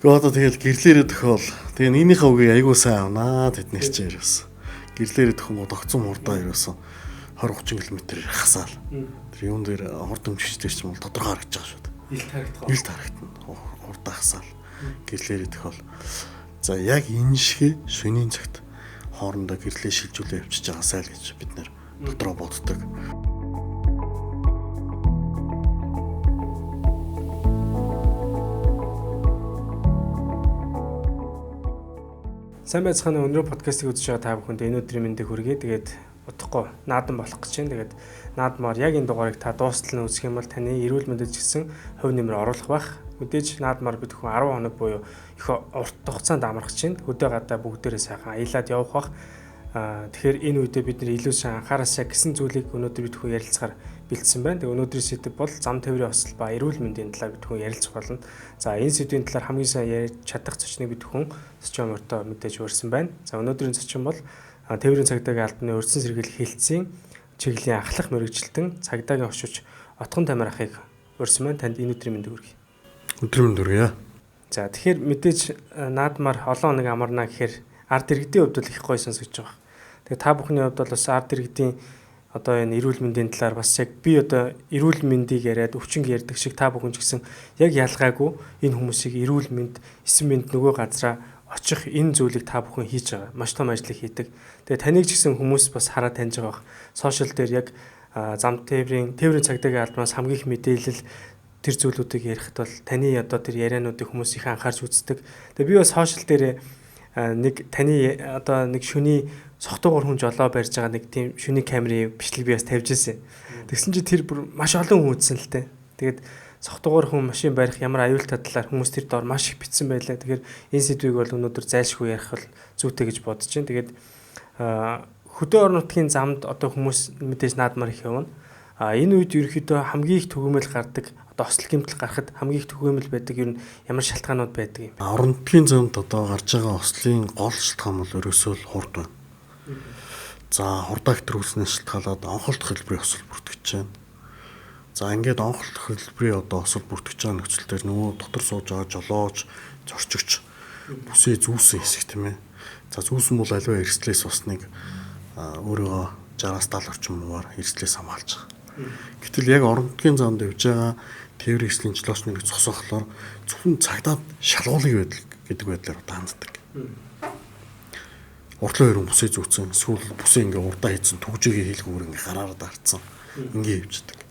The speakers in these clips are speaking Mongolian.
Гэхдээ одоо тэгэл гэрлээрээ тохиол. Тэгээ нэгнийхээ үгийг айгуу сайн авнаа тэднийх ч ерөөс. Гэрлээрээ тохион огцон хурдаа ерөөсөн 20-30 км хасаал. Тэр юун дээр хурд өмчгчтэй ч юм бол тодорхой харагдаж байгаа шүү дээ. Илт харагдана. Хурдаа хасаал. Гэрлээрээ тохиол. За яг энэ шиг шөнийн цагт хоорондоо гэрлээ шилжүүлээ явчихж байгаасай л гэж бид нэр дотроо боддог. Сайн байцгаана. Өнөөдөр подкастыг үзэж байгаа та бүхэнд энэ өдрийн мэндийг хүргэе. Тэгээд утгагүй наадан болох гэж байна. Тэгээд наадмаар яг энэ дугаарыг та дуустал нь үзэх юм бол таны эрүүл мэндэд гэсэн хувь нэмэр оруулах байх. Мэдээж наадмаар бид хүн 10 хоног буюу их урт хугацаанд амрах чинь хөдөө гадаа бүгдээрээ сайхан аялаад явах байх. Тэгэхээр энэ үедээ бид нэр илүү сайн анхаараасаа гэсэн зүйлийг өнөөдөр бид хүн ярилцахаар бэлдсэн байна. Тэгээ өнөөдрийн сэдэв бол зам тээврийн осол ба эрүүл мэндийн талаар бид хүн ярилцах болно. За энэ сэдвийн талаар хамгийн сайн ярьж чадах зочныг бид хүн зочин мөртөө мэдээж урьсан байна. За өнөөдрийн зочин бол тээврийн цагдаагийн албаны урьдчилан сэргийлэх хэлтсийн чиглэлийн ахлах мэргэжилтэн цагдаагийн очууч Отгон Тамир ахыг урьсан байна. Танд энэ өдрийн мэндийг хүргэе. Өдрийн мэнд хүргэе. За тэгэхээр мэдээж наадмаар олон хоног амарна гэхээр ард иргэдийн хувьд бол их гоё сонсогдож байгаа. Тэгээ та бүхний хувьд бол бас ард иргэдийн одоо энэ эрүүл мэндийн талаар бас яг би одоо эрүүл мэндийг яриад өвчин ярьдаг шиг та бүхэн ч гэсэн яг ялгаагүй энэ хүмүүсийг эрүүл мэнд, эсвэн мэнд нөгөө газараа очих энэ зүйлийг та бүхэн хийж байгаа. Маш том ажлыг хийдэг. Тэгээ таныг ч гэсэн хүмүүс бас хараад таньж байгаа. Сошиал дээр яг зам тээврийн цагдаагийн албанаас хамгийн их мэдээлэл тэр зүйлүүдийг ярихад бол таны одоо тэр яриануудыг хүмүүс их анхаарч үздэг. Тэгээ би бас сошиал дээр нэг таны одоо нэг шөний согтуугаар хүн жолоо барьж байгаа нэг тийм шөний камерын бичлэг би бас тавьж ирсэн. Тэгсэн чинь тэр бүр маш олон хүн үзсэн л дээ. Тэгээд согтуугаар хүн машин барих ямар аюултай талаар хүмүүс тэр доор маш их бичсэн байлаа. Тэгэхээр энэ сэдвийг бол өнөөдөр зайлшгүй ярих бол зүйтэй гэж бодож байна. Тэгээд хөдөө орон нутгийн замд одоо хүмүүс мэдээж наадмаар их явна. Энэ үед ерөнхийдөө хамгийн их төгөөмөл гардаг одоо ослол гэмтэл гарахад хамгийн их төгөөмөл байдаг ер нь ямар шалтгаанууд байдаг юм бэ? Орон нутгийн замд одоо гарч байгаа ослын гол шалтгаан бол ерөөсөө л хурд байна. За хурдаа хэтрүүлснээс шалтгаалаад онхолт хэлбэрийн осол бүртгэж байна. За ингээд онхолт хэлбэрийн одоо осол бүртгэж байгаа нөхцөл төр нөгөө дотор сууж байгаа жолооч, зорчигч бүсээ зүүсэн хэсэг тийм ээ. За зүүсэн бол аливаа эрсдлээс бас нэг өөрийгөө 60-70 орчим муугаар эрсдлээс хамгаалж байгаа. Гэтэл яг орон нутгийн замд явж байгаа тээврийн эслийн жолоочныг зогсоохлоор зөвхөн цагдаад шалгуулгын байдал гэдэг байдлаар ханддаг. Уртлын өрөө бүсээ зүүцэн эсвэл бүсээ ингээ урдаа хийцэн түгжигээ хийлгүүр ингээ гараараа дарцсан. Ингээ явждаг.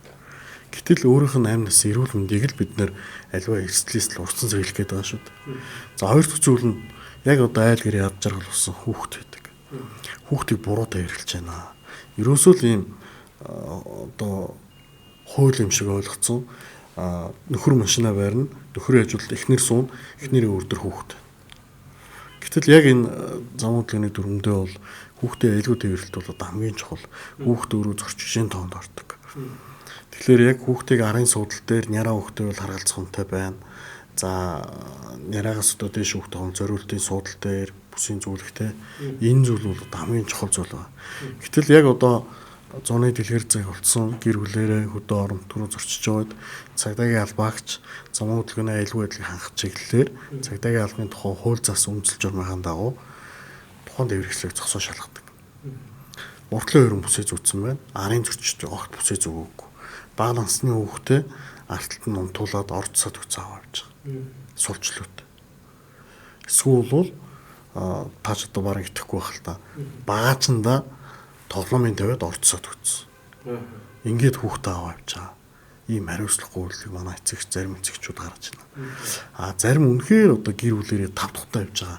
Гэтэл өөрийнх нь амнаас эрүүл мэндийг л бид нэр аливаа эрсдлээс л урьдчилан сэргийлэх гээд байгаа шүү дээ. За хоёр дахь зүйл нь яг одоо айл гэр яд жаргал болсон хүүхэд байдаг. Хүүхдийг буруутай эргэлж байна. Ерөөсөө л ийм одоо хууль юм шиг ойлгоцсон нөхөр машина байрна, нөхрийн ажилд эхнэр суун, эхнэрийн өрдөр хүүхэд. Гэтэл яг энэ зам хөдөлгөөний дүрмдээ бол хүүхдээ айлгой тээвэрлэлт бол одоо хамгийн чухал. Хүүхд өөрөө зорчигчийн тоонд ордог. Тэгэхээр яг хүүхдийг арын суудлал дээр няраа хүүхдээ бол харгалзах хүнтэй байна. За няраагаас одоо дээш хүүхдээ хон зориултын суудлал дээр бүсийн зүйлхтэй энэ зүйл бол хамгийн чухал зүйл байна. Гэтэл яг одоо зуны дэлгэр зэг болцсон гэр бүлэрээ хөдөө орон руу зорчиж байгаад цагдаагийн албаагч зам хөдөлгөөний аюулгүй байдлыг хангах чиглэлээр цагдаагийн албаны тухай хууль зас өмсөл журмын дагуу тухайн дэврэгчлийг зогсоо шалгадаг. Уртлын өрөн бүсээ зүүцсэн байна. Арын зөрчид огт бүсээ зүгөөгүй. Бага насны хүүхдээ арталт нь унтуулад орд сад үцээ аваад байгаа. Сулчлууд. Эсвэл бол тааж одоо бараг итгэхгүй байх л та. Багаачнда тоглоомын тавиад орцсод үтсэн. Ингээд хүүхдээ аваад байгаа. Ийм хариуцлагагүй үйлдэл манай эцэгч зарим эцэгчүүд гаргаж байна. Зарим үнэхээр одоо гэр бүлэрээ тав тухтай явж байгаа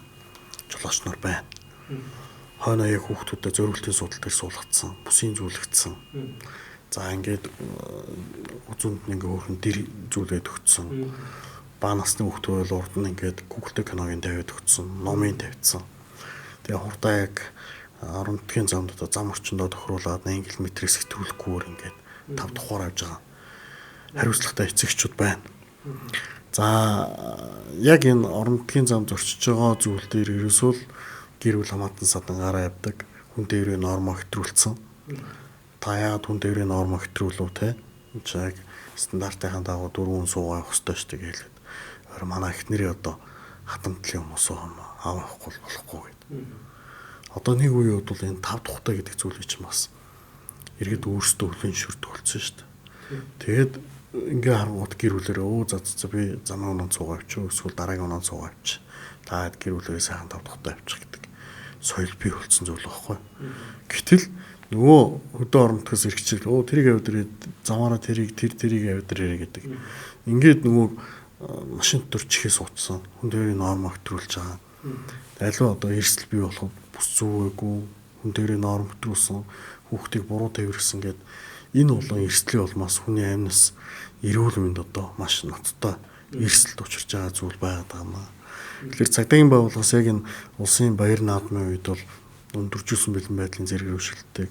жолоочноор байна. Хойно яг хүүхдүүдэд зориултын судал дээр суулгацсан, бүсийн зүйлэгдсэн. За ингээд үзүнд нь ингээ өөрхөн дэр зүйлээд өгцсөн. Бага насны хүүхдүүд бол урд нь ингээд Google-тэй киногийн тавиад өгцсөн, номын тавьсан. Тэгээ хурдаа яг орон нутгийн замд одоо зам орчиндөө тохируулаад 1 км-с хэтрүүлэхгүйгээр ингээд тав тухаар авж байгаа хариуцлагатай эцэгчүүд байна. За яг энэ орон нутгийн замд зорчиж байгаа зүйл дээр ерөөсөө л гэр бүл хамаатан садангаараа явдаг. Хүн дээрээ нормоо хэтрүүлсэн. Та яагаад хүн дээрээ нормоо хэтрүүлв те? Энд яг стандартын дагуу 4 хүн суугаа явах ёстой шүү дээ гэлээд. Манай эхнэрийн одоо хатамтлын хүмүүс авахгүй болохгүй гэдэг. Одоо нэг үеийн үед бол энэ 5 тухтай гэдэг зүйлийг ч бас иргэд өөрсдөө хүлээн шүрдэг болсон шүү дээ. Тэгээд ингээ харангууд гэр бүлэрээ за би замын унаа цугаа авчих эсвэл дараагийн унаа цугаа авчих. Та гэр бүлэрээ сайхан 5 тухтай авчих гэдэг соёл бий болсон зүйл байхгүй. Гэтэл нөгөө хөдөө оромтгоос иргэчил тэрийг авдрээ замаараа тэрийг авдрээ гэдэг. Ингээд нөгөө машин дотор чихээ суудсан хүн дээрээ норм хөтрүүлж байгаа. Аливаа одоо эрсдэл бий болоход бүс зүүгээгүй хүн дээрээ норм хөтрүүлсэн хүүхдийг буруу тавирсан гэд энэ болон эрсдлийн улмаас хүний амьнас эрүүл мэнд одоо маш ноцтой эрсдэлд учирч байгаа зүйл байгаад байгаа маа. Тэгэхээр цагдаагийн байгууллагаас яг энэ улсын баяр наадмын үед бол өндөржүүлсэн бэлэн байдлын зэрэг хөвшилттэй.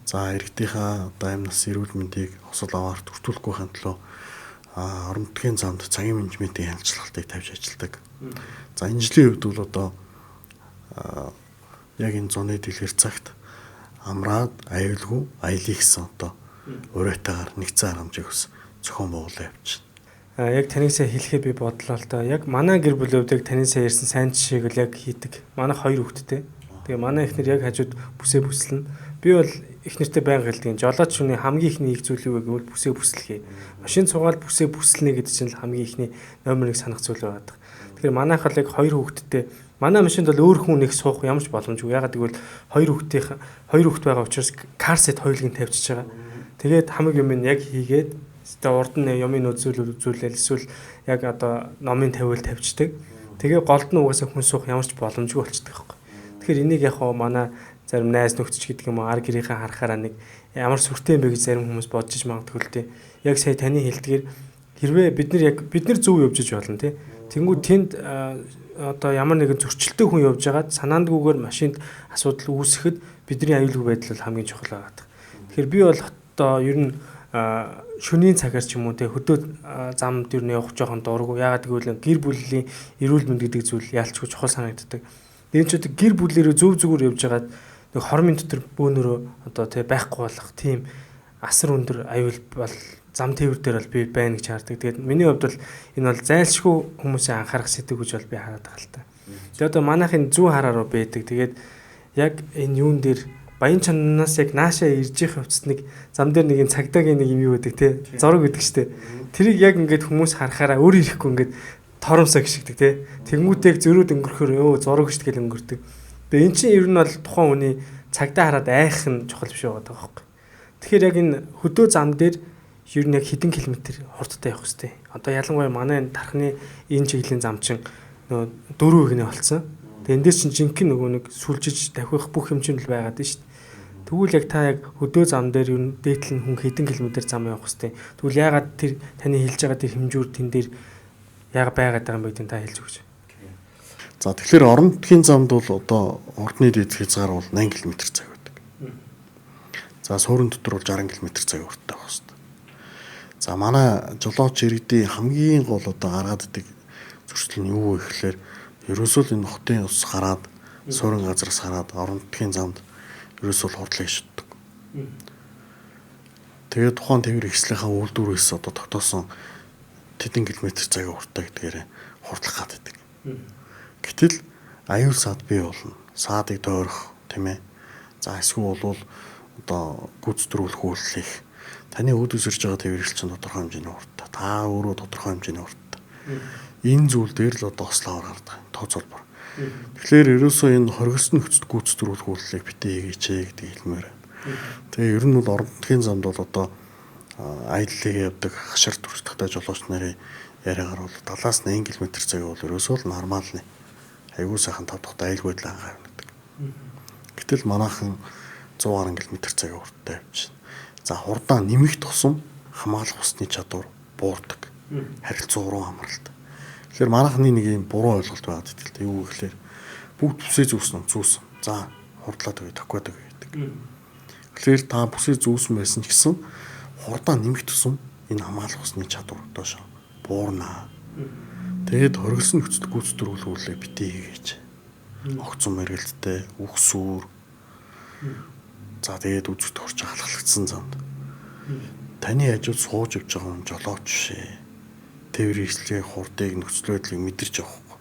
За иргэдийнхаа одоо амьнас эрүүл мэндийг осол аваар төртүүлэхгүй хандлаа орон нутгийн замд цагийн менежментийн хяналтыг тавьж ажилладаг. За энэ жилийн үед бол одоо яг энэ зуны дэлгэр цагт амраад аюулгүй аялыг гэсэн одоо уриатаагаар нэгцэн харамжийг бас зохион байгуулалт явуулж байна. Яг танийсаа хэлэхэд би бодлоо л да. Яг манай гэр бүлийн хувьд яг танийсаа ярьсан сайн жишээг л яг хийдэг. Манайх 2 хүүхэдтэй. Тэгээ манай эхнэр яг хажууд бүсээ бүслэн. Би бол эхнэртэй байнга хэлдэг. Жолооч хүний хамгийн ихний их зүйл юу гэвэл бүсээ бүслэхээ. Машин цугаал бүсээ бүслэнэ гэдэг чинь л хамгийн ихний номер 1 санах зүйл байдаг. Тэгэхээр манайх бол яг 2 хүүхэдтэй. Манай машинд бол өөр хүн нэг суух ямар ч боломжгүй. Ягаад гэвэл 2 хүүхэд байгаа учраас карсет хоёулыг нь тавьчихж байгаа. Тэгээд хамаг юм яг хийгээд тэ урд нь юмын үзүүлэл эсвэл яг одоо номын тавиул тавьчихдаг. Тэгээ голд нь угаасаа хүн суух ямар ч боломжгүй болчихдог байхгүй. Тэгэхээр энийг яг хоо манай зарим найз нөхдөч гэдэг юм уу ар гэрийнхээ харахаараа нэг ямар сүртэй юм бэ гэж зарим хүмүүс бодож магадгүй л дээ. Яг сая таны хэлдгээр хэрвээ бид нар зөв явж иж болно тий. Тэнгүүд тэнд одоо ямар нэгэн зөрчилтэй хүн явж байгаад санаандгүйгээр машинд асуудал үүсэхэд бидний аюулгүй байдал бол хамгийн чухал байгаа. Тэгэхээр би бол одоо ер нь шөнийн цагаар ч юм уу те хөдөө замд ер нь явах жоохон дурггүй. Ягаад гэвэл гэр бүлийн эрүүл мэнд гэдэг зүйл яалчгүй чухал санагддаг. Энэ ч одоо гэр бүлээрээ зөв зүгээр явж байгаад нэг хормын дотор бөөнөрөө одоо те байхгүй болох тийм асар өндөр аюул бол зам тээвэр дээр бол би байна гэж хардаг. Тэгээд миний хувьд бол энэ бол зайлшгүй хүмүүсийн анхаарах сэдв гэж бол би хараад байгаа л та. Тэгээд одоо манайхын зүүн хараа руу байдаг. Тэгээд яг энэ юун дээр Баян чананаас яг наашаа ирж их хувцас нэг зам дээр нэг цагдаагийн нэг юм юу гэдэг те зураг гэдэг штэ. Тэрийг яг ингээд хүмүүс харахаараа өөр ирэхгүй ингээд торомсоо гიშгдэг те. Тэнгүүтэйг зөрүүд өнгөрөхөөр зураг штэ гэл өнгөрдөг. Тэгээ эн чинь ер нь бол тухайн хүний цагдаа хараад айх нь чухал биш байгаа байхгүй. Тэгэхээр яг энэ хөдөө зам дээр ер нь яг хэдэн километр хурдтай явах хэрэгтэй. Одоо ялангуяа манай тархны энэ чиглэлийн зам чинь нөө 4 игнэ болцсон. Тэгээ эндээс чинь жинхэнэ нөгөө нэг сүлжиж давхих бүх хэмжээнд л байгаад байна шүү дээ. Тэгвэл яг та яг хөдөө зам дээр ер нь дээдлэн хүн хэдэн километр зам явах хэвтэй. Тэгвэл яагаад тэр таны хэлж байгаа тэр хэмжүүр тэн дээр яагаад байгаад байгаа юм бэ гэдэг та хэлж өгч. За тэгэхээр орон нутгийн замд бол одоо ордны дэд хязгаар бол 8 км цаг байдаг. За суурин дотор бол 60 км цаг урттай байх хэвээр. За манай жолооч иргэдийн хамгийн гол одоо гаргаад идэг зөрчил нь юу вэ гэхээр ерөөсөө энэ хотын ус гараад суурин газраас гараад орон нутгийн замд ерөөсөө хурдлыг шүтдэг. Тэгээд тухайн тээвэр ихслийнхаа үйлдвэрээс одоо тогтоосон тэдэн километр цагийн уртаа гэдгээр хурдлах гад байдаг. Гэтэл аюул саад бий болно. Саадыг тойрох тийм ээ. За эсвэл бол одоо гүйцэтгэрүүлэх үйлчлэх таны өд өсөрж байгаа тээвэр чинь тодорхой хэмжээний уртаа. Та өөрөө тодорхой хэмжээний уртаа. Энэ зүйл дээр л одоо ослоор гардаг. Тооцоолбор. Тэгэхээр ерөөсөө энэ хоригдсон нөхцөлд гүйцэтгэрүүлэх үйлчлэгийг битээ хийгээч гэдэг хэлмээр байна. Тэгээ ер нь бол орон нутгийн замд бол одоо аяллыг явдаг хашир туршлагатай жолооч нарын яриагаар бол 70-80 км цагийн бол ерөөсөө л нормалны аягүй сайхан 5 дахь аюулгүй байдал анхаардаг. Гэтэл манайхан 100 км цагийн урттай явж байна. За хурдаа нэмэх тусам хамгаалах усны чадвар буурдаг. Харилцаа уруу амралт. Тэгэхээр манайхны нэг юм буруу ойлголт байгаад итэл юу гэхээр бүгд бүсээ зүүсэн. За хурдлаад өгье, тохиод өгье гэдэг. Тэгэхээр та бүсээ зүүсэн байсан ч гэсэн хурдаа нэмэх тусам энэ хамгаалах усны чадвар доошо буурнаа. Тэгээд хоригдсон нөхцөлд гүйцэтгэрүүлэх үйлээ битээ хийгээч. Огцон мэргэлттэй, үхсүүр. За тэгээд үзэгт орж халахлагдсан замд. Таны хажууд сууж явж байгаа хүн жолооч шээ. Тээврийн ихслийн хурдыг нөхцөл байдлыг мэдэрч явахгүй.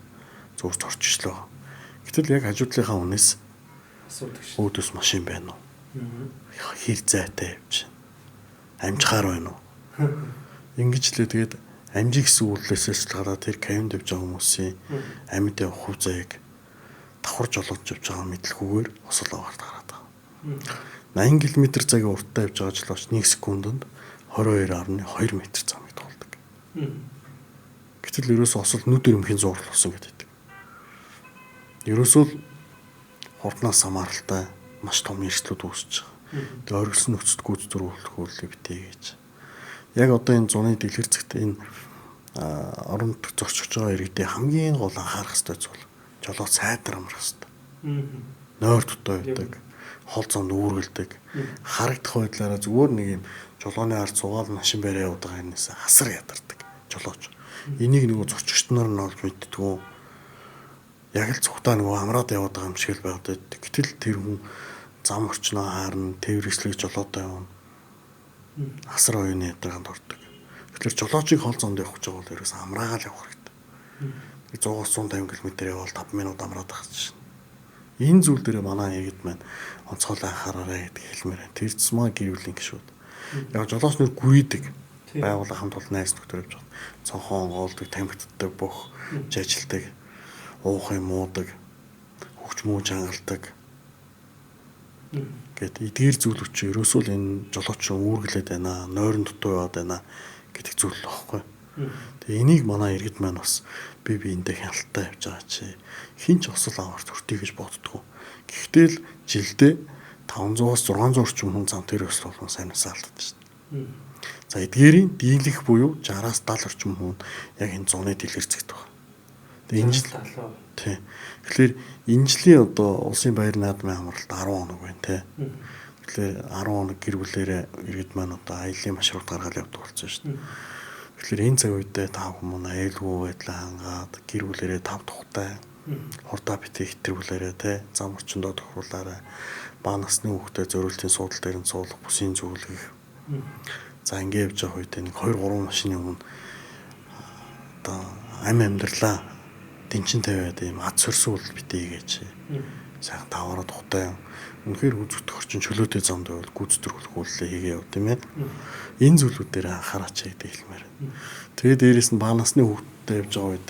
зөв зорчшлоо. Гэтэл яг хажуудлынхаа хүнээс асуудаг шүү. өөдөөс машин байна уу? Хэр зайтай явж байна? Амжихаар байна уу? Ингэж лээ тэгээд амжиг гэсэн үйлдэлээс гадаад тэр кавинд явж байгаа хүмүүсийн амьд явах хувь заяаг давхар жолоодж явж байгаа мэдлгүйгээр осол аваад гараад байгаа. 80 км цагийн уртаа явж байгаа жолооч 1 секундэд 22.2 м замыг туулдаг. Гэтэл ерөөсөө осол нүд өрөмхийн зуурал болсон гэдэг. Ерөөсөө хурднаас хамааралтай маш том эрсдлүүд үүсэж байгаа. Тэгээ оргилсон нөхцөлд гүйц зөрүүлэх үйлдэл битээ гэж. Яг одоо энэ зуны дэлгэр зэгт энэ орон нутгад зорчиж байгаа иргэдийн хамгийн гол анхаарах ёстой зүйл жолоо сайдар амрах ёстой. Нойр дутаа байдаг, хол зам нүүргэлдэг, харагдах байдлаараа зүгээр нэг юм жолооны ард суугаад машин бариа яваад байгаа юмнаас хасар ядардаг жолооч. Энийг нөгөө зорчигчд нар нь олж мэдтгүү. Яг л цухтаа нөгөө амраад яваад байгаа юм шиг л байгаад байдаг. Гэтэл тэр хүн зам орчноо хаарна, тээврэгслэг жолоотой явна. Асар оюуны ядаргаанд ордог. Тэгэхээр жолоочийг хол зонд явах гэж байгаа бол ерөөс амраагаал явах хэрэгтэй. 100-150 км явбал 5 минут амраад байгаа чинь. Энэ зүйл дээр манай иргэд маань онцгойлон анхаараарай гэдэг хэлмээр байна. Тэр цэсмаа гэрүүлийн гişүүд. Яг жолооч нар гүйдэг. Байгууллага хамт олон найз нөхдөр явж байгаа. Цонхон онгоолдог, тамхитдаг, бүх жажилдаг, уух юм уудаг, хөвч мөөж хангалдаг. Гэт эдгээр зүйлүүд чи ерөөсөө л энэ жолооч үүргэлээд байна, нойрон дутуу яваад байна гэдэг зүйл л багхгүй. Тэгээ энийг манай иргэд маань бас бие биендээ хяналттай явж байгаа чи хинч осол аварт хүртий гэж боддгоо. Гэхдээ л жилдээ 500-аас 600 орчим хүн зам дээр өсөл болгон сайн насаалдаг шүү дээ. За эдгээрийн дийлэх буюу 60-аас 70 орчим хүн яг энэ зуны дэлгэр зэгт байна. Тэгээ энэ жил тий. Тэгэхээр энэ жилийн одоо улсын баяр наадмын амралт 10 хоног байна тий. Тэгэхээр 10 хоног гэр бүлээрээ иргэд маань одоо аялын маршрут гаргаад явдаг болсон шүү дээ. Тэгэхээр энэ цаг үедээ та хүмүүс аюулгүй байдлаа хангаад гэр бүлэрээ тав тухтай хурдаа битээ хэтрүүлээрээ тий зам орчиндөө тохируулаарай. Бага насны хүүхдэд зөрүүлтийн суудал дээр нь суулгах, бүсийн зөвлөх. За ингэ явж байгаа үед нэг 2-3 машины өмнө одоо амьдралаа дэнчин тавиад ийм ад сөрсүүл битээ гэж сайхан таваараа тухтай үнэхээр үзэгдэх орчин чөлөөтэй замд байвал гүйцэтгэх үйлдэл хийгээ яв тийм ээ. Энэ зүйлүүд дээр анхаараач гэдэг хэлмээр. Тэгээд дээрэс нь бага насны хүүхдэд явж байгаа үед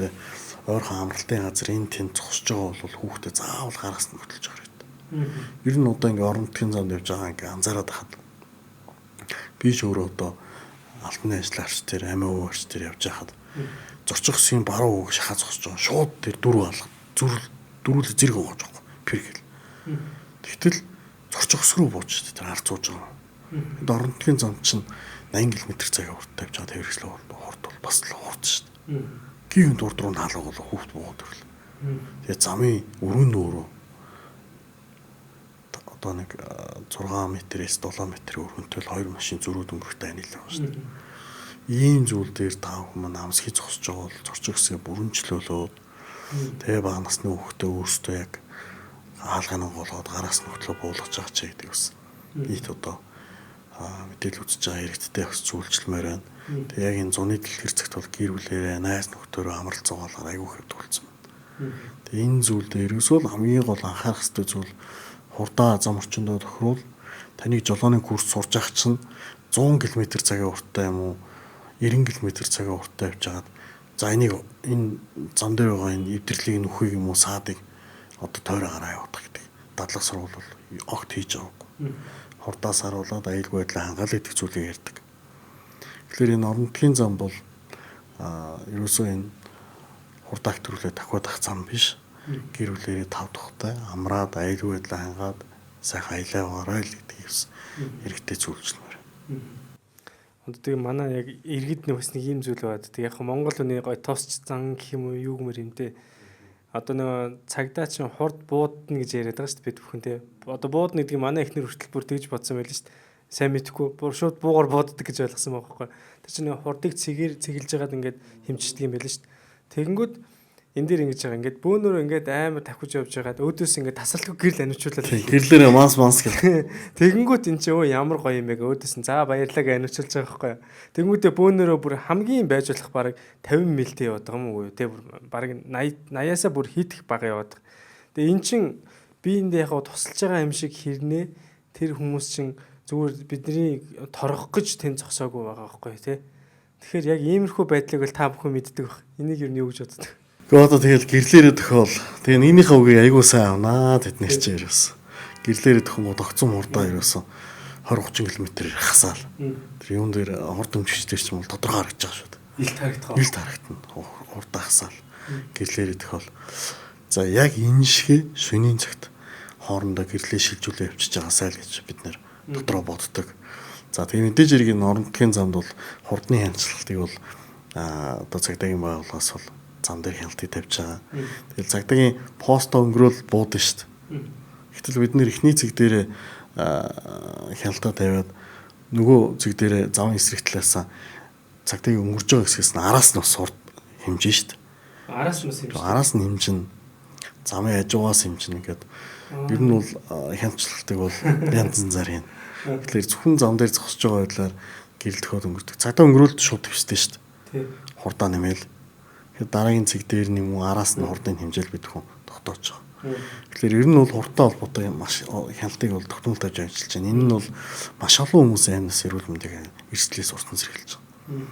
ойрхон амралтын газар энэ тэнд зогсож байгаа бол хүүхдэд заавал гараас нь хөтлөж байгаа хэрэгтэй. Ер нь одоо ингээ орон нутгийн замд явж байгаа ингээ анзаараад хахад би ч өөрөө одоо алтны ажиллаарч тэр амиа өвөрч тэр явж байхад зорчих хэсгийн баруун үг шахаа зогсож байгаа. Шууд тэр дөрөв алга дөрүүл зэрэг гоож байгаа. Пэргэл. Тэгтэл зорчих хэсг рүү бууж тэр ард сууж байгаа. Энд орон нутгийн зам чинь 80 км цагийн уртаа явж байгаа тэрхслээ хурд бол бас л хурд шүү дээ. Гин дурд руу наалга бол хүүхд буугаад ирлээ. Тэгээ замын өрөөнд өөрөө одоо нэг 6 м-ээс 7 м өргөнтэй л 2 машин зөрүүд өнгөрөхтэй анилаа байна шүү дээ. Ийм зүйл дээр та хүмүүс амсхий зогсож байгаа бол зорчих хэсгээ бүрэнчлөөлөөд тэгээ бага насны хүүхдээ өөрсдөө яг хаалганы голоод гараас нь хөтлөө буулгаж байгаа ч гэдэг бас нийт одоо мэдээлэл үзэж байгаа хэрэгттэй бас зүйлчлэмээр байна. Тэгээ яг энэ зуны дэлгэр зэгт бол гэр бүлээрээ найз нөхдөөрөө амралт цугаалгаар аягүй хэвд болсон байна. Тэгээ энэ зүйл дээр ерөөсөө л хамгийн гол анхаарах хэрэгтэй зүйл хурдаа зам орчиндөө тохирвол таныг жолооны курс сурж ах чинь 100 км цагийн уртаа юм уу 90 км цагийн уртаа явж хагаад за энийг энэ зам дээр байгаа энэ эвдэрлийг нөхөйг юм уу саадыг одоо тойроо гараа явуулах гэдэг. Дадлаг сурвал бол огт хийж байгаагүй. Хурдаас харуулад аюулгүй байдлаа хангаалдаг гэдэг зүйлийг ярьдаг. Тэгэхээр энэ орон нутгийн зам бол ерөөсөө энэ хурдаа хэтрүүлээ давхад ах зам биш. Гэр бүлэрээ тав тухтай амраад аюулгүй байдлаа хангаад сайхан аялаа гараа л гэдэг юмс хэрэгтэй зүйлчлэмээр. Одоо тэгээ манай яг иргэд бас нэг юм зүйл байна. Тэг яг Монгол хүний гой тосч зан гэх юм уу юу гэмээр юм те. Одоо нэг цагдаа чинь хурд буудна гэж яриад байгаа шүү дээ бид бүхэн те. Одоо буудна гэдэг нь манай эхнэр хүртэл бүр тэгж бодсон байл шүү дээ. Сайн мэдхгүй бүр шууд буугаар бууддаг гэж ойлгосон байхгүй. Тэр чинь хурдыг цэглэж байгаад ингээд хэмждэг юм байл шүү дээ. Тэгэнгүүт энэ дээр ингэж байгаа. Ингээд бөөнөр ингээд амар тавхиж явж байгаад өөдөөс ингээд тасралтгүй гэрэл аниучлуулаад. Гэрлээрээ манс гэх. Тэгэнгүүт эн чинь өө ямар гоё юм бэ өөдөөс нь за баярлалаа аниучулж байгаа байхгүй. Тэгэнгүүтээ бөөнөрөө бүр хамгийн байж болох бараг 50 мэлтэй яваад байгаа юм уу те бүр бараг 80-80-аас бүр хийх бага яваад. Тэгээ эн чин биендээ яг тусалж байгаа юм шиг хэрнээ тэр хүмүүс чин зүгээр бидний торгох гэж тэн зогсоогүй байгаа байхгүй тий. Тэгэхээр яг иймэрхүү байдлыг л та бүхэн мэддэг баг. Энийг юу гэж боддог? Гэхдээ одоо тэгэл гэрлээрээ тохиол. Тэгээ энийхээ үгийг аягүй сайн авнаа тэднэр чи ерөөс. Гэрлээрээ тохиомод огцон мурдаа ерөөсөн 20-30 км хасаал. Тэр юун дээр хурд өмчгчтэй ч юм бол тодорхой харагдаж байгаа шүү дээ. Илт харагдана. Хурдаа хасаал. Гэрлээрээ тохиол. За яг энэ шиг шөнийн цагт хоорондоо гэрлээ шилжүүлээ явчихж байгаасаа л гэж бид нэр дотроо боддог. За тэгээ мэдээж хэрэг энэ орон нутгийн замд бол хурдны хяналтыг бол одоо цагдаагийн байгууллагаас бол зам дээр хяналтыг тавьж байгаа. Тэгэл цагдаагийн постоо өнгөрөөл буудсан шүү дээ. Гэтэл бид нэр эхний цэг дээр хяналтаа тавиад нөгөө цэг дээр замын эсрэг талаас цагдаагийн өнгөрж байгаа хэсгээс нь араас нь бас хурд хэмжин шүү дээ. Араас нь хэмжин замын хажуугаас хэмжин ингээд ер нь бол хяналтыг бол янз янзаар хийн. Тэгэхээр зөвхөн зам дээр зогсож байгаа байдлаар гэрэл төхөд өнгөрдөг. Цагдаа өнгөрүүлэлт шууд төвчтэй шүү дээ. Хурдаа нэмэл. Тэгэхээр дараагийн цэг дээр нэм үү араас нь хурдын хэмжээл бид хүн тогтоож байгаа. Тэгэхээр ер нь бол хурдтай холбоотой маш хяналтыг бол тогтмол тавьж ажиллаж байна. Энэ нь бол маш олон хүмүүс амнаас эрүүл мэндийг эрсдлээс уртан сэргэлж байгаа.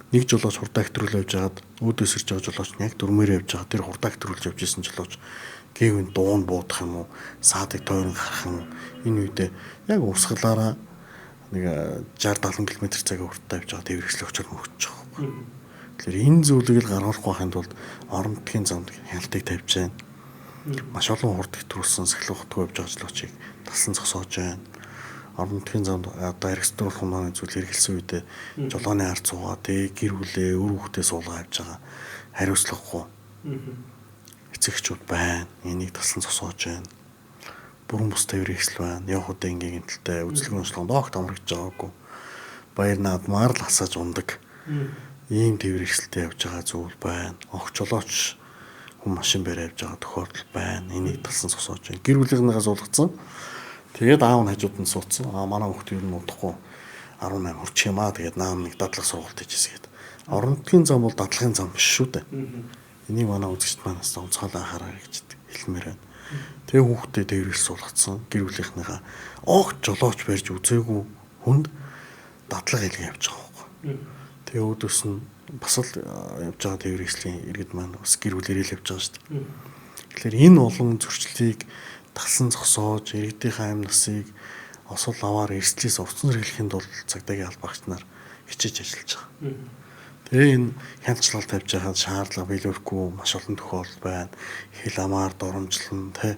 Нэг жолооч хурдаа хэтрүүл явж байгаад өөдөөс ирж байгаа жолооч нь яг дөрмөөр явж байгаа. Тэр хурдаа хэтрүүлж явж исэн жолооч гэвэн дуун буудах юм уу саадыг тойрон харах юм энэ үедээ яг урсгалаараа нэг 60-70 км/цаг хурдтай явж байгаа тээврэгслэх очор мөгч байгаа. Тэгэхээр энэ зүйлийг л гаргахгүй байхын тулд орон нутгийн замд хяналтыг тавьж байна. Маш олон хурд хэтрүүлсэн сахилга хотгоо явж байгаа жолоочийг талсан зогсоож байна. Орон нутгийн замд одоо региструулах юмны зүйл хэрэгэлсэн үедээ жолооны ард суугаа гэр бүлээ өр хүүхдээ суулгаа явж байгаа хариуцлагагүй эцэгчүүд байна. Энийг талсан зогсоож байна. Бүрэн бус тээврийн хэсэл байна. Явах удаа ингийн гэмтэлтэй үзлэг онцлогонд огт амрагч байгаагүй. Баяр наадмаар л хасааж ундаг. Ийм тээврийн хэсэлтэй явж байгаа зүйл байна. Огт жолооч хүн машин барь явж байгаа тохиолдол байна. Энийг талсан зогсоож байна. Гэр бүлийнхнийхээ суулгацсан. Тэгээд аав нь хажууд нь суудсан. Манай хүүхд юу нуудахгүй 18 хүрчих юм аа. Тэгээд наам нэг дадлах сургалт хийжсэн гэдэг. Орон нутгийн зам бол дадлагын зам биш шүү дээ. Энийг манай үзэгчд манаас онцгойлон анхаарай гэж хэлмээр байна. Тэгээ хүүхдээ дээврээс суулгацсан. Гэр бүлийнхнийхээ огт жолооч барьж үзээгүй хүнд дадлага хэлгээ явж байгаа байхгүй. Тэгээ өөдөөс нь бас л явж байгаа тээврийн иргэд маань бас гэр бүлэрээ л явж байгаа шүү дээ. Тэгэхээр энэ олон зөрчлөлийг талсан зогсоож иргэдийнхээ амь насыг осол аваар эрсдлээс уртсан сэргийлэхэд бол цагдаагийн албаагч нар хичээж ажиллаж байгаа. Тэгээ энэ хяналтчлал тавьж байхад шаардлага биелүүлэхгүй маш олон тохиолдол байна. Хил амаар доромжлон тэ.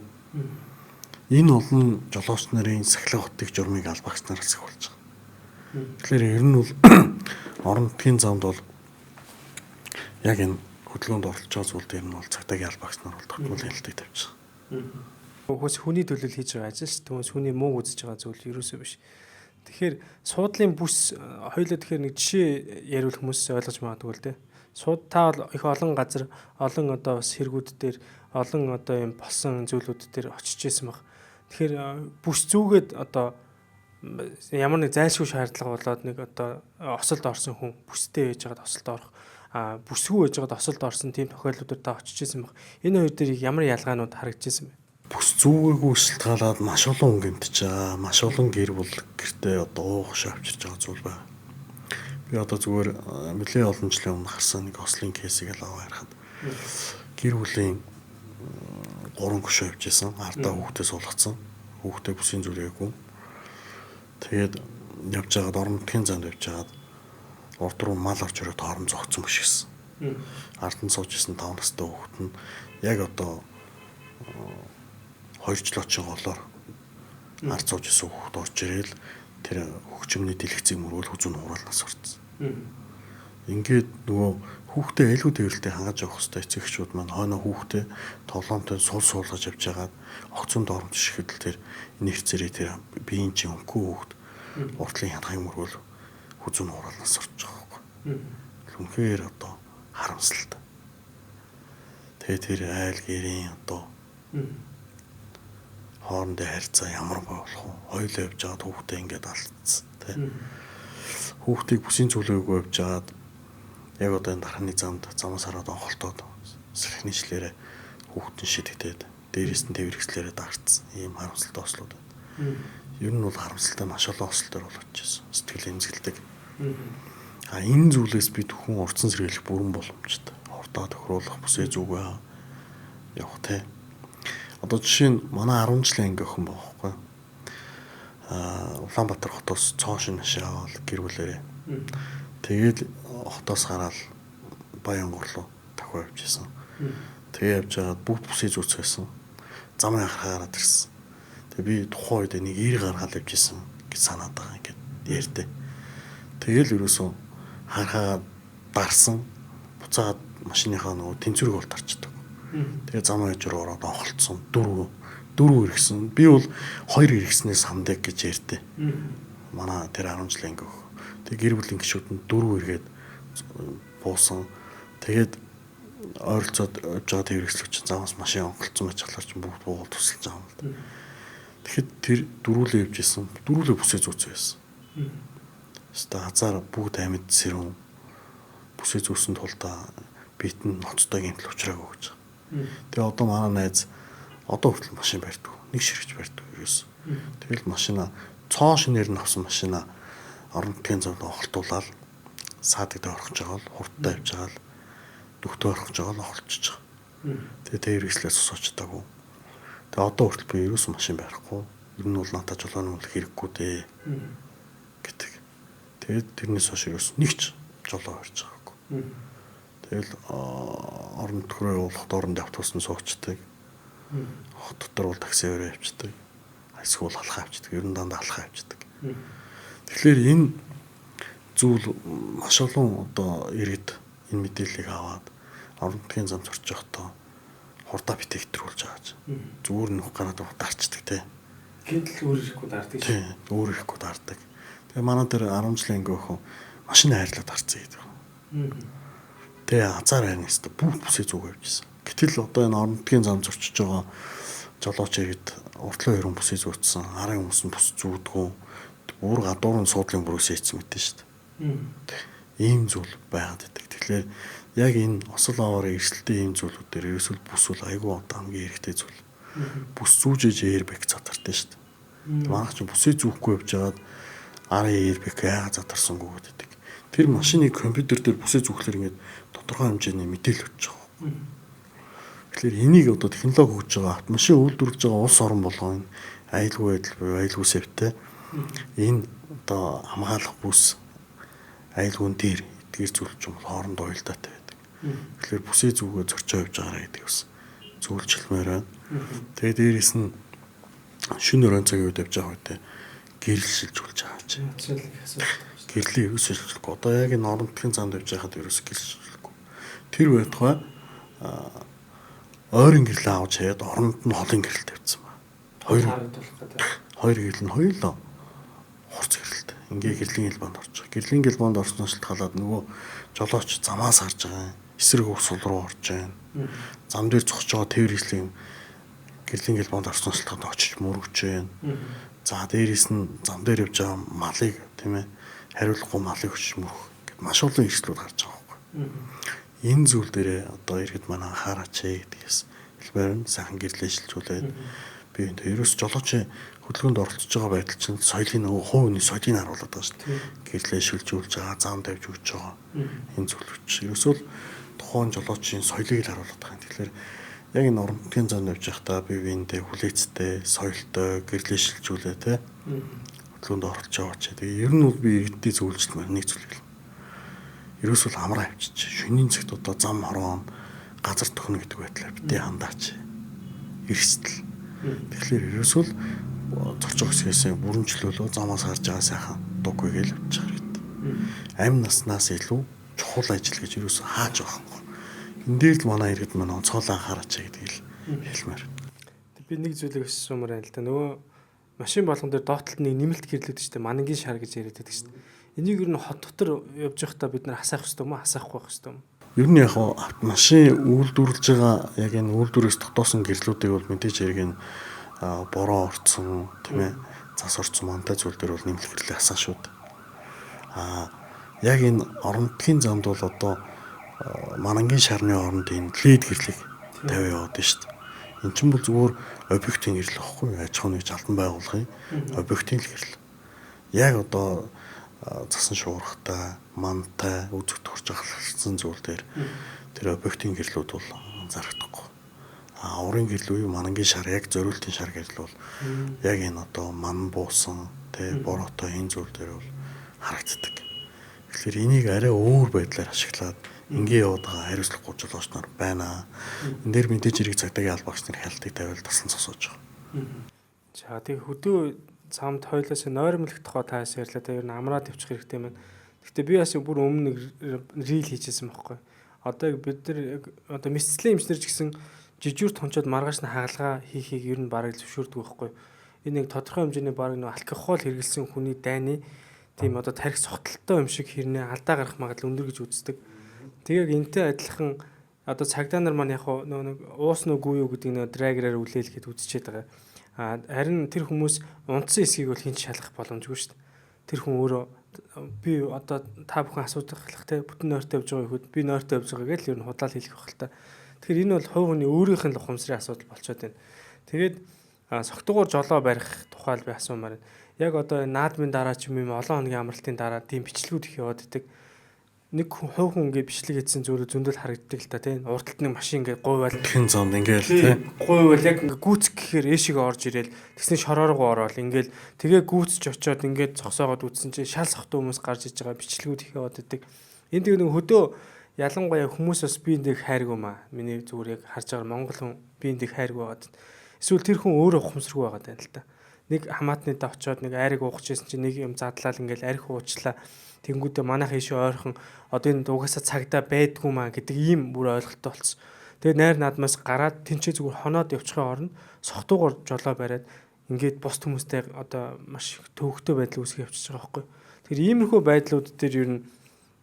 Энэ олон жолооч нарын сахилга хотыг журмыг албаагч нараас ахуулж байгаа. Тэгэхээр ер нь бол орон нутгийн замд бол яг энэ хөдөлгөөнд оролцож байгаа зүйл дээр нь бол цагдаагийн албаагч нар бол тогтмол хяналтыг тавьж байгаа. Хөөс хүний төлөв хийж байгаа ажил шүү. Түүнээс хүний муу үзэж байгаа зүйл ерөөсөө биш. Тэгэхээр суудлын бүс хоёулаа тэгэхээр нэг жишээ яриул хүмүүс ойлгож магадгүй л дээ. Та бол их олон газар, олон одоо бас хэрэгүүд дээр, олон одоо юм болсон зүйлүүд дээр очиж исэн баг. Тэгэхээр бүс зүүгээд одоо ямар нэг зайлшгүй шаардлага болоод нэг одоо осолд орсон хүн бүстэй байж байгаад осолд орох, бүсгүй байж байгаад осолд орсон тийм тохиолдлуудаар та очиж исэн баг. Энэ хоёр дээр ямар ялгаанууд харагдаж исэн бэ? Бүс зүгээгүй шилтгаалаад маш олон хүн гэмтэж байгаа. Маш олон гэр бүл гэртээ одоо уухш авчирч байгаа зүйл байна. Би одоо зүгээр нэлээд олон жилийн өмнө харсан нэг Ослын кейсийг л аваа ярихад гэр бүлийн 3 гүш авч ирсэн. Ардаа хүүхдээ суулгацсан. Хүүхдээ бүсийн зүрээгүй. Тэгээд явж байгаад орон нутгийн замд явж байгаад урд руу мал авч өрөө тоорон зогцсон биш гэсэн. Ард нь сууж исэн 5 настай хүүхэд нь яг одоо 2 жолоочийн голоор ард сууж исэн хүүхэд орж ирээл тэр хөгжмөний дэлгэцийг мөргөл хүзүүн хураалнаас орсон. Ингээд нөгөө хүүхдээ айлгүй тээвэрлэлтэй хангаж явах хэрэгтэй эцэгчүүд маань хойноо хүүхдээ тоглоомтой сул суулгаж явж байгаад огцон доромж шихэд тэр инерцээрээ тэр биеийн чинь өнгөө хүүхэд уртлын хянахын мөргөл хүзүүн хураалнаас орж байгаа байхгүй. Үнэхээр одоо харамсалтай. Тэгээд тэр айл гэрийн одоо хоорондын харьцаа ямар болох вэ? Хоёулаа явж байгаад хүүхдээ ингээд алдсан тий. Хүүхдийг бүсийн цүлгээгүй явж байгаад яг одоо энэ дарханы замд замаас хараад онголтоод сахинчлээрээ хүүхдэн шидэгдээд дээрээс нь тэрвэрхслээрээ даарцсан ийм харамсалтай ослууд байна. Ер нь бол харамсалтай маш олон осол төр болчихж байсан. Сэтгэл эмзэглдэг. Энэ зүйлээс бид хүн урдсан сэргийлэх бүрэн боломжтой. Хурдаа тохируулах, бүсээ зүгээ явах тий. Одоо жишээ нь манай 10 жилийн анги охин байхгүй. Улаанбаатар хотоос цоошин машин аваад гэр бүлээрээ. Тэгээд хотоос гараад Баянгор руу давхаа явж исэн. Тэгээ явж байгаад бүгд бүсээ зүүцгээсэн. Замын гараад ирсэн. Тэгээ би тухайн үед нэг ир гаргаад явж исэн гэж санаад байгаа ингээд ярьдээ. Тэгээл ерөөсөө харахаа дарсан буцаад машиныхаа нөгөө тэнцвэрийг бол тарчдаг. Тэгээ замын хажуу ороод онголцсон. Дөрөв иргсэн. Би бол 2 иргснээс хамдаг гэж ярьдээ. Манай тэр 10 жилийн анги. Тэгээ гэр бүлийн гишүүд нь 4 иргээд буусан. Тэгээд ойролцоод явж байгаа тэрэгслэгч замаас машин онголцсон байж халаар ч бүгд буугаад тусалж байгаа юм л да. Тэгэхэд тэр дөрүүлээ явж исэн. Дөрүүлээ бүсээ зүүцсэн байсан. Хэвээ хазаар бүгд амьд сэрүүн бүсээ зүүсэн тулдаа бит нь ноцтой гэмтэл уучраагүй гэж. Тэгээ одоо манай найз одоо хүртэл машин барьдаг. Нэг ширхэж барьдаг ерөөс. Тэгэл машина цоо шинээр нь авсан машина орон нутгийн замд онголтуулаад саадагд орохж байгаа л хурдтай явж байгаа л дөхтөө орохж байгаа л олчиж байгаа. Тэгээ тэрэгслээс сууцтаагүй. Тэгээ одоо хүртэл би ерөөс машин барихгүй. Ер нь бол надад жолооны үл хэрэггүй дээ гэдэг. Тэгээд тэрнээс хойш ерөөс нэг ч жолоо барьж байгаагүй. Тэгэл орон нутг руу явуулахад оронд автобусны сууцдаг. Хот дотор бол такси өрөө явчихдаг. Эсвэл алхаа авчдаг. Ер нь дандаа алхаа авчдаг. Тэгэхээр энэ зүйл маш олон одоо иргэд энэ мэдээллийг аваад орон нутгийн зам зорж явахдаа хурдаа битээ хэтрүүлж байгаа ч. Зүгээр нөх гараад дарчдаг тий. Гинтл өөр ирэхгүй даардаг шүү. Тий, өөр ирэхгүй даардаг. Тэгээ манай тэр 10 жилийн анги охин машин хайрлаад дарцсан гэдэг. Тэгээ азар хайрны өстө бүгд бүсээ зүг явжсэн. Гэтэл одоо энэ орон нутгийн зам зорчиж байгаа жолооч иргэд уртлын хөрөн бүсээ зүүцсэн. Арын хүмүүс нь бүс зүүдгөө бүр гадуур нь суудлын бүрээс ийцсэн мэдэн шүү дээ. Ийм зүйл байгаад байдаг. Тэгэхээр яг энэ осол аваар эрсдэлтэй ийм зүйлүүдээр ерөөсөл бүс бол айгүй одоо хамгийн хэрэгтэй зүйл. Бүс зүүжээж эйрбэк задартай шүү дээ. Манайх ч бүсээ зүүхгүй явж байгаад арын эйрбэк яагаад задарсангүй гэдэг. Тэр машины компьютер дээр бүсээ зүүхлээр ингээд тодорхой хэмжээний мэдээлэл өгч байгаа. Тэгэхээр энийг одоо технологи хөгжиж байгаа автомашин үйлдвэрлэж байгаа улс орон болгоо аюулгүй байдал буюу аюулгүй сэвтэй энэ одоо хамгаалах бүс аюулгүй дээр эдгээр зүйлч юм бол хоорондоо уялдаатай байдаг. Тэгэхээр бүсээ зүгөө зорчоо явж байгаараа гэдэг бас зөвлөлчмээр байна. Тэгээд дээрэс нь шөнө өрөөнд цагийн үед явж байгаа үед гэрэл шилжүүлж байгаа ч. Гэрлээ юу шилжүүлэхгүй. Одоо яг энэ орон нутгийн замд явж байхад ерөөс гэрэл шилжүүлэхгүй. Тэр байтугай ойрын гэрлээ авч хаяад оронд нь холын гэрэл тавьсан ба. Хоёр гэрэл нь хоёулаа хурц гэрэлтэй. Ингээ гэрлийн хэлбанд орж байгаа. Гэрлийн хэлбанд орсноос шалтгаалаад нөгөө жолооч замаас харж байгаа. Эсрэг урсгал руу орж байна. Зам дээр зогсож байгаа тэрэгслийн гэрлийн хэлбанд орсноос шалтгаалаад очиж мөрөгч байна. За дээрээс нь зам дээр явж байгаа малыг тийм ээ хариулахгүй малыг очиж мөрөх гэд маш олон эрсдлүүд гарч байгаа байхгүй. Энэ зүйл дээрээ одоо иргэд манай анхаараач гэдгээс хэлбэр нь сайхан гэрлээ шилжүүлээд би энэ ерөөс жолооч хөдөлгөөнд оролцож байгаа байдал чинь соёлын нөгөө хувь хүний соёлыг харуулдаг шүү дээ. Гэрлээ шилжүүлж байгаа, зам тавьж өгч байгаа. Энэ зүйлч ерөөсөө тухайн жолоочийн соёлыг харуулдаг юм. Тэгэхээр яг энэ орон нутгийн зам явж байхдаа бие биендээ хүлээцтэй, соёлтой гэрлээ шилжүүлээ те. Хөдөлгөөнд оролцож байгаа ч. Тэгээ ер нь бол би иргэдийн зөвлөлт маань нэг зүйл гэл. Ерөөсөө амраа авчиж шөнийн цагт одоо зам хороон газар төхнө гэдэг байдлаар битээ хандаач. Эрсдэл. Тэгэхээр ерөөсөө зорчоо хэсгээс бүрэмжлүүлөө замаас гарч байгаа сайхан дуггүй гэл явж байгаа хэрэгтэй. Амь наснаас илүү чухал ажил гэж ерөөсөө хааж байгаа юм. Энд дээр л манай иргэд маань онцгойлон анхаараач гэдэг л хэлмээр. Би нэг зүйлийг өссөн юм байна л да. Нөгөө машин болгон дээр доотлолт нэг нэмэлт гэрлээд штэ манангийн шар гэж яриад байдаг штэ. Энийг ер нь хот дотор явж байхдаа бид нар хасаах хэрэгтэй юм уу? Хасаахгүй байх хэрэгтэй юм уу? Ер нь яг автомашин үйлдвэрлэж байгаа яг энэ үйлдвэрээс дотоосон гэрлүүдийг бол мэдээж хэрэг энэ бороо орцсон тийм ээ цас орцсон мантай зүйл дээр бол нэмэлт хэрэглээ асаа шүү дээ. Яг энэ орон нутгийн замд бол одоо манангийн шарны оронд энэ лид гэрлийг тавиа яваад байна шүү дээ. Эн чинь бол зүгээр объектын гэрэл واخгүй аж ахуйн нэгж албан байгууллагын объектын гэрэл. Яг одоо цасан шуурхтай, мантай, үзэгт хүрч ахалсан зүйл дээр тэр объектын гэрлүүд бол зарагдахгүй. Урын гэрлүү манангийн шар яг зориултын шар гэрэл бол яг энэ одоо ман буусан тэ бороотой энэ зүйл дээр бол харагддаг. Тэгэхээр энийг арай өөр байдлаар ашиглаад ингээ яваад байгаа хариуцлагагүй жолооч нар байна. Энд дээр мэдээж хэрэг цагдаагийн албаагч нар хялтыг тавиал тасан цосоож байгаа. За тийм хөдөө замд хойлоос нойрмлох тухай таас ярьлаа. Тэр нь амраа тавьчих хэрэгтэй маань. Гэхдээ би бас бүр өмнө рил хийжсэн байхгүй. Одоо бид нар одоо мэдслэн эмчнэр ч гэсэн жижигүр тончоод маргааш нь хагалгаа хийхийг ер нь бараг зөвшөөрдөг байхгүй. Энэ нэг тодорхой хэмжээний бараг нэг алкогол хэрэглэсэн хүний дайны тийм одоо тарих согтолтой юм шиг хэрнээ алдаа гарах магадлал өндөр гэж үздэг. Тэгээд энтэй адилхан одоо цагдаа нар маань яг нэг уус нүггүй юу гэдэг нэг драгераар үлээлгээд үзчихэд байгаа. Харин тэр хүмүүс унтсан эсгийг бол хинч шалгах боломжгүй шүү дээ. Тэр хүн өөрөө би одоо та бүхэн асуудах те бүтэн нойртой явж байгаа хүүд би нойртой явж байгаа гэж л ер нь худлаа хэлэх байх л та. Тэгэхээр энэ бол хувь хүний өөрийнх нь ухамсарын асуудал болчиход байна. Тэгээд согтуугаар жолоо барих тухай би асуумаар байна. Яг одоо наадмын дараа ч юм олон хоногийн амралтын дараа тийм бичлэгүүд их яваад идэг. Нэг хувь хүн ингээд бичлэг хийсэн зүйлүүд зөндөл харагддаг л та тийм урталт нэг машин ингээд гуйвал тхэн зам ингээд тийм гуйвал яг ингээд гүйцэх гэхээр ээшигээ орж ирээл тэгсний шорооргоо ороод ингээд тэгээ гүйцэж очиод ингээд цогсоогоод үтсэн чинь шал сохтой хүмүүс гарч иж байгаа бичлэгүүд их яваад идэг. Энд нэг хөдөө ялангуяа хүмүүс бас биендээ хайргүй маа. Миний зүгээр яг харж байгаа Монгол хүн биендээ хайргүй байгаад. Эсвэл тэр хүн өөрөө ухамсаргүй байгаад байна л та. Нэг хамаатны дэ очиод нэг айрыг уугч байсан чинь нэг юм задлал ингээд арх уучлаа. Тэнгүүдээ манайх ийшээ ойрхон одоо энэ угаасаа цагдаа байдгүй маа гэдэг ийм бүр ойлголттой болсон. Тэгээ найр наадмаас гараад тэнцээ зүгээр хоноод явчихын оронд сохтуугаар жолоо бариад ингээд бус хүмүүстэй одоо маш төвөгтэй байдал үүсгэж явчихж байгаа байхгүй. Тэгэхээр иймэрхүү байдлууд дээр ер нь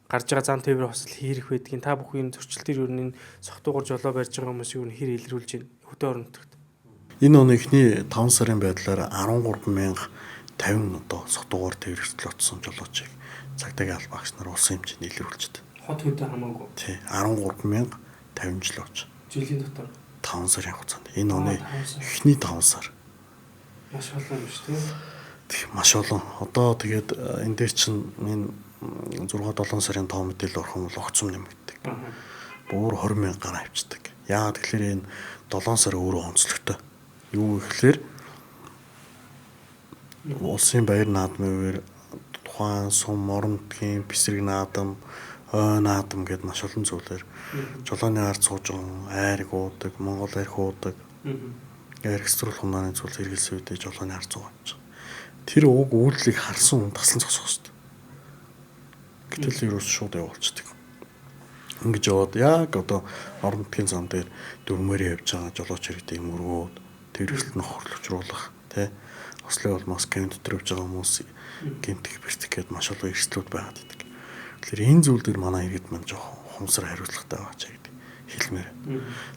гарч байгаа зам тээвэр хосол хийрэх байдгийг та бүхэн зөрчил төр ер нь сохтуугаар жолоо барьж байгаа хүмүүс ер нь хэр илрүүлж байна хөдөө орон нутагт. Энэ оны эхний 5 сарын байдлаар 13,050 одоо сохтуугаар тээвэртэл очсон жолоочийг цагдаагийн албаагч нар улсын хэмжээнд илрүүлж байна. Хот хөдөө хамаагүй. Тий, 13,050 жолооч. Жилийн дотор 5 сарын хугацаанд. Энэ оны эхний 5 сар. Маш олон юм шүү дээ. Тэг маш олон. Одоо тэгээд энэ дээр чинь энэ 6-7 сарын тоо мэдээлэл орох юм бол огцом нэмэгддэг. Бүр 20,000 гаруй авчдаг. Яа тэгэхээр энэ 7 сар өөрөө онцлогтой. Юу гэхээр улсын баяр наадмын тухайн сум орон нутгийн бэсрэг наадам, ой наадам гэд маш олон зүйлээр жолооны ард сууж байгаа айрыг уудаг, Монгол арх уудаг. Региструулах хунааны зүйл хэрэгэлсэн үедээ жолооны ард сууж. Тэр уг үйлдэлийг харсан хүн таслан зогсох хэрэгтэй. Гэтэл ерөөс шууд явуулчихдаг. Ингэж яваад яг одоо орон нутгийн зам дээр дөрмөөр явж байгаа жолооч иргэдийг мөргөөд тэрэлт нь хорлогчруулах тий ослын бол Москвын дотор явж байгаа хүмүүс гэмтэх бэртэх гээд маш олон эрсдлүүд байгаад байдаг. Тэгэхээр энэ зүйл дээр манай иргэд маань жоохон ухамсар хариуцлагатай байгаа ч гэдэг хэлмээр.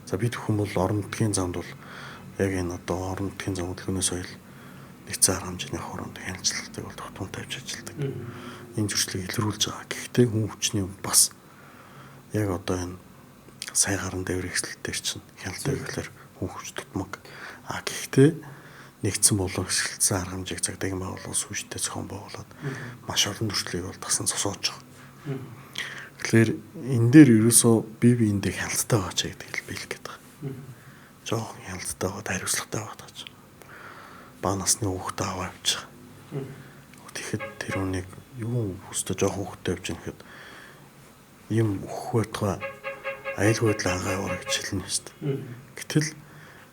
За бид бүхэн бол орон нутгийн замд бол яг энэ одоо орон нутгийн зам хөдөлгөөний соёл нэгдсэн арга хэмжээний хоронд хяналтыг бол тогтмол тавьж ажилладаг. Энэ зөрчлийг илрүүлж байгаа. Гэхдээ хүн хүчний бас яг одоо энэ сая гарan дээвэр хэсэлт дээр чинь хяналттай гэхэлэр хүн хүч тутмаг. Гэхдээ нэгдсэн болон хэсэлтсэн арга хэмжээг цагдаагийн байгууллага сүйжтэй зохион байгуулад маш олон зөрчлийг бол тасан цосоож байгаа. Тэгэхээр энэ дээр ерөөсөө бие биендээ хяналттай байгаа ч гэдэг л биелэх гээд байгаа. Жохон хяналттай байгаа, хариуцлагатай байгаа тааж. Бага насны хүүхдээ аваа явж байгаа. Тэгэхэд тэр үнийг юу өстө жохон хүүхдээ явж байгаа гэхэд юм өгөх байтугай аюулгүй байдал анхаарах гэж хэлнэ шүү дээ. Гэтэл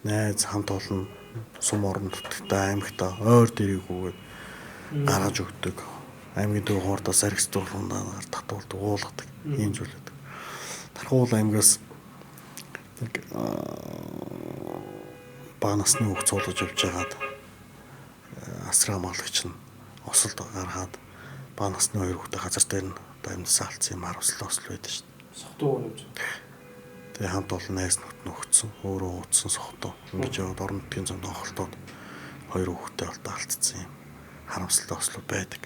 найз хамт олон сум орон нутгтаа аймагтаа ойр дэрийгүүгээд гаргаж өгдөг. Аймгийн төв хоордоос региструулахаар татуулдаг, уулгадаг ийм зүйл байдаг. Тархуул аймгаас нэг бага насны хүүхд цуулгаж явж байгаад асраа хамгаалагч нь осолд гаргаад бага насны хоёр хүүхдээ газар дээр нь одоо амьдсаа алдсан юм харуулсан осол байдаг шүү дээ. Сохтуу явж. Тэгээ хамт олон найз нөхцөн өөрөө уудсан сохтоо. Ингэж яваад орон нутгийн замд онхолтоод 2 хүүхэдтэй болтой алдсан юм. Харамсалтай ослоо байдаг.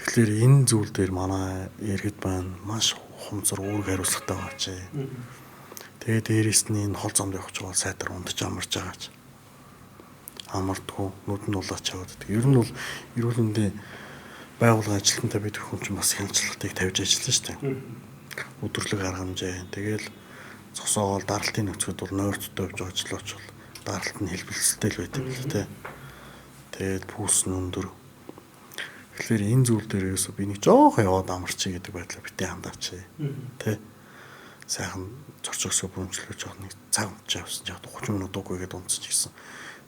Тэгэхээр энэ зүйл дээр манай иргэд байна маш хумцар үүрэг хариуцлагатай бач. Тэгээ дээрэс нь энэ хол замд явж байгаа сайтар ундаж амарч байгаач. Амардгүй нүд нь улаач яваад. Ер нь бол эрүүл мэндийн байгууллагын ажилтнтай бид хүн чинь бас хяналтыг тавьж ажиллана шүү дээ. Өдөрлөг арга хэмжээ. Тэгэл цосоогоол даралтын нөхцөд бол нойрттой явж ажиллаач бол даралт нь хэлбэлцэлтэй л байдаг л тэ. Тэгээд пүүс нь өндөр. Тэгэхээр энэ зүйл дээрээс би нэг жоох яваад амарчи гэдэг байдлаа битээ хандаач. Тэ. Сайхан зорчигсоо бүрэмжлүүлж жоох нэг цаг унтж явсан. Яг 30 минут уггүйгээд унтчих гэсэн.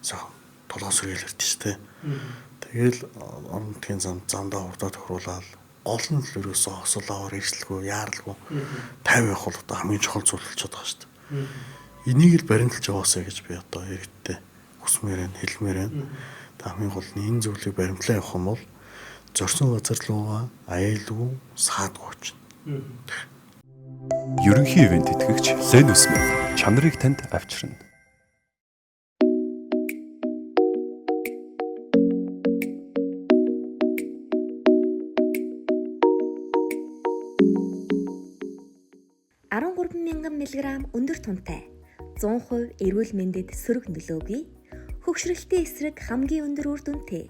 Сайхан толгоос сэргээл ирдэ шүү дээ. Тэгэл орон нутгийн замдаа хурдаа тохируулаад гол нь л ерөөсөө хосолоор ирсэлгүй, яаралгүй 50 явах бол одоо хамгийн чухал зүйл болчиход байгаа шүү дээ. Энийг л баримталж яваасаа гэж би одоо иргэдтэй хүсмээр байна, хэлмээр байна. Хамгийн гол нь энэ зүйлийг баримтлаа явах юм бол зорьсон газар руугаа аюулгүй саадгүй очно. Ерөнхий ивент тэтгэгч Lenus чанарыг танд авчирна. мг өндөр тунтай 100% эрүүл мэндэд сөрөг нөлөөгүй хөгшрөлтийн эсрэг хамгийн өндөр үр дүнтэй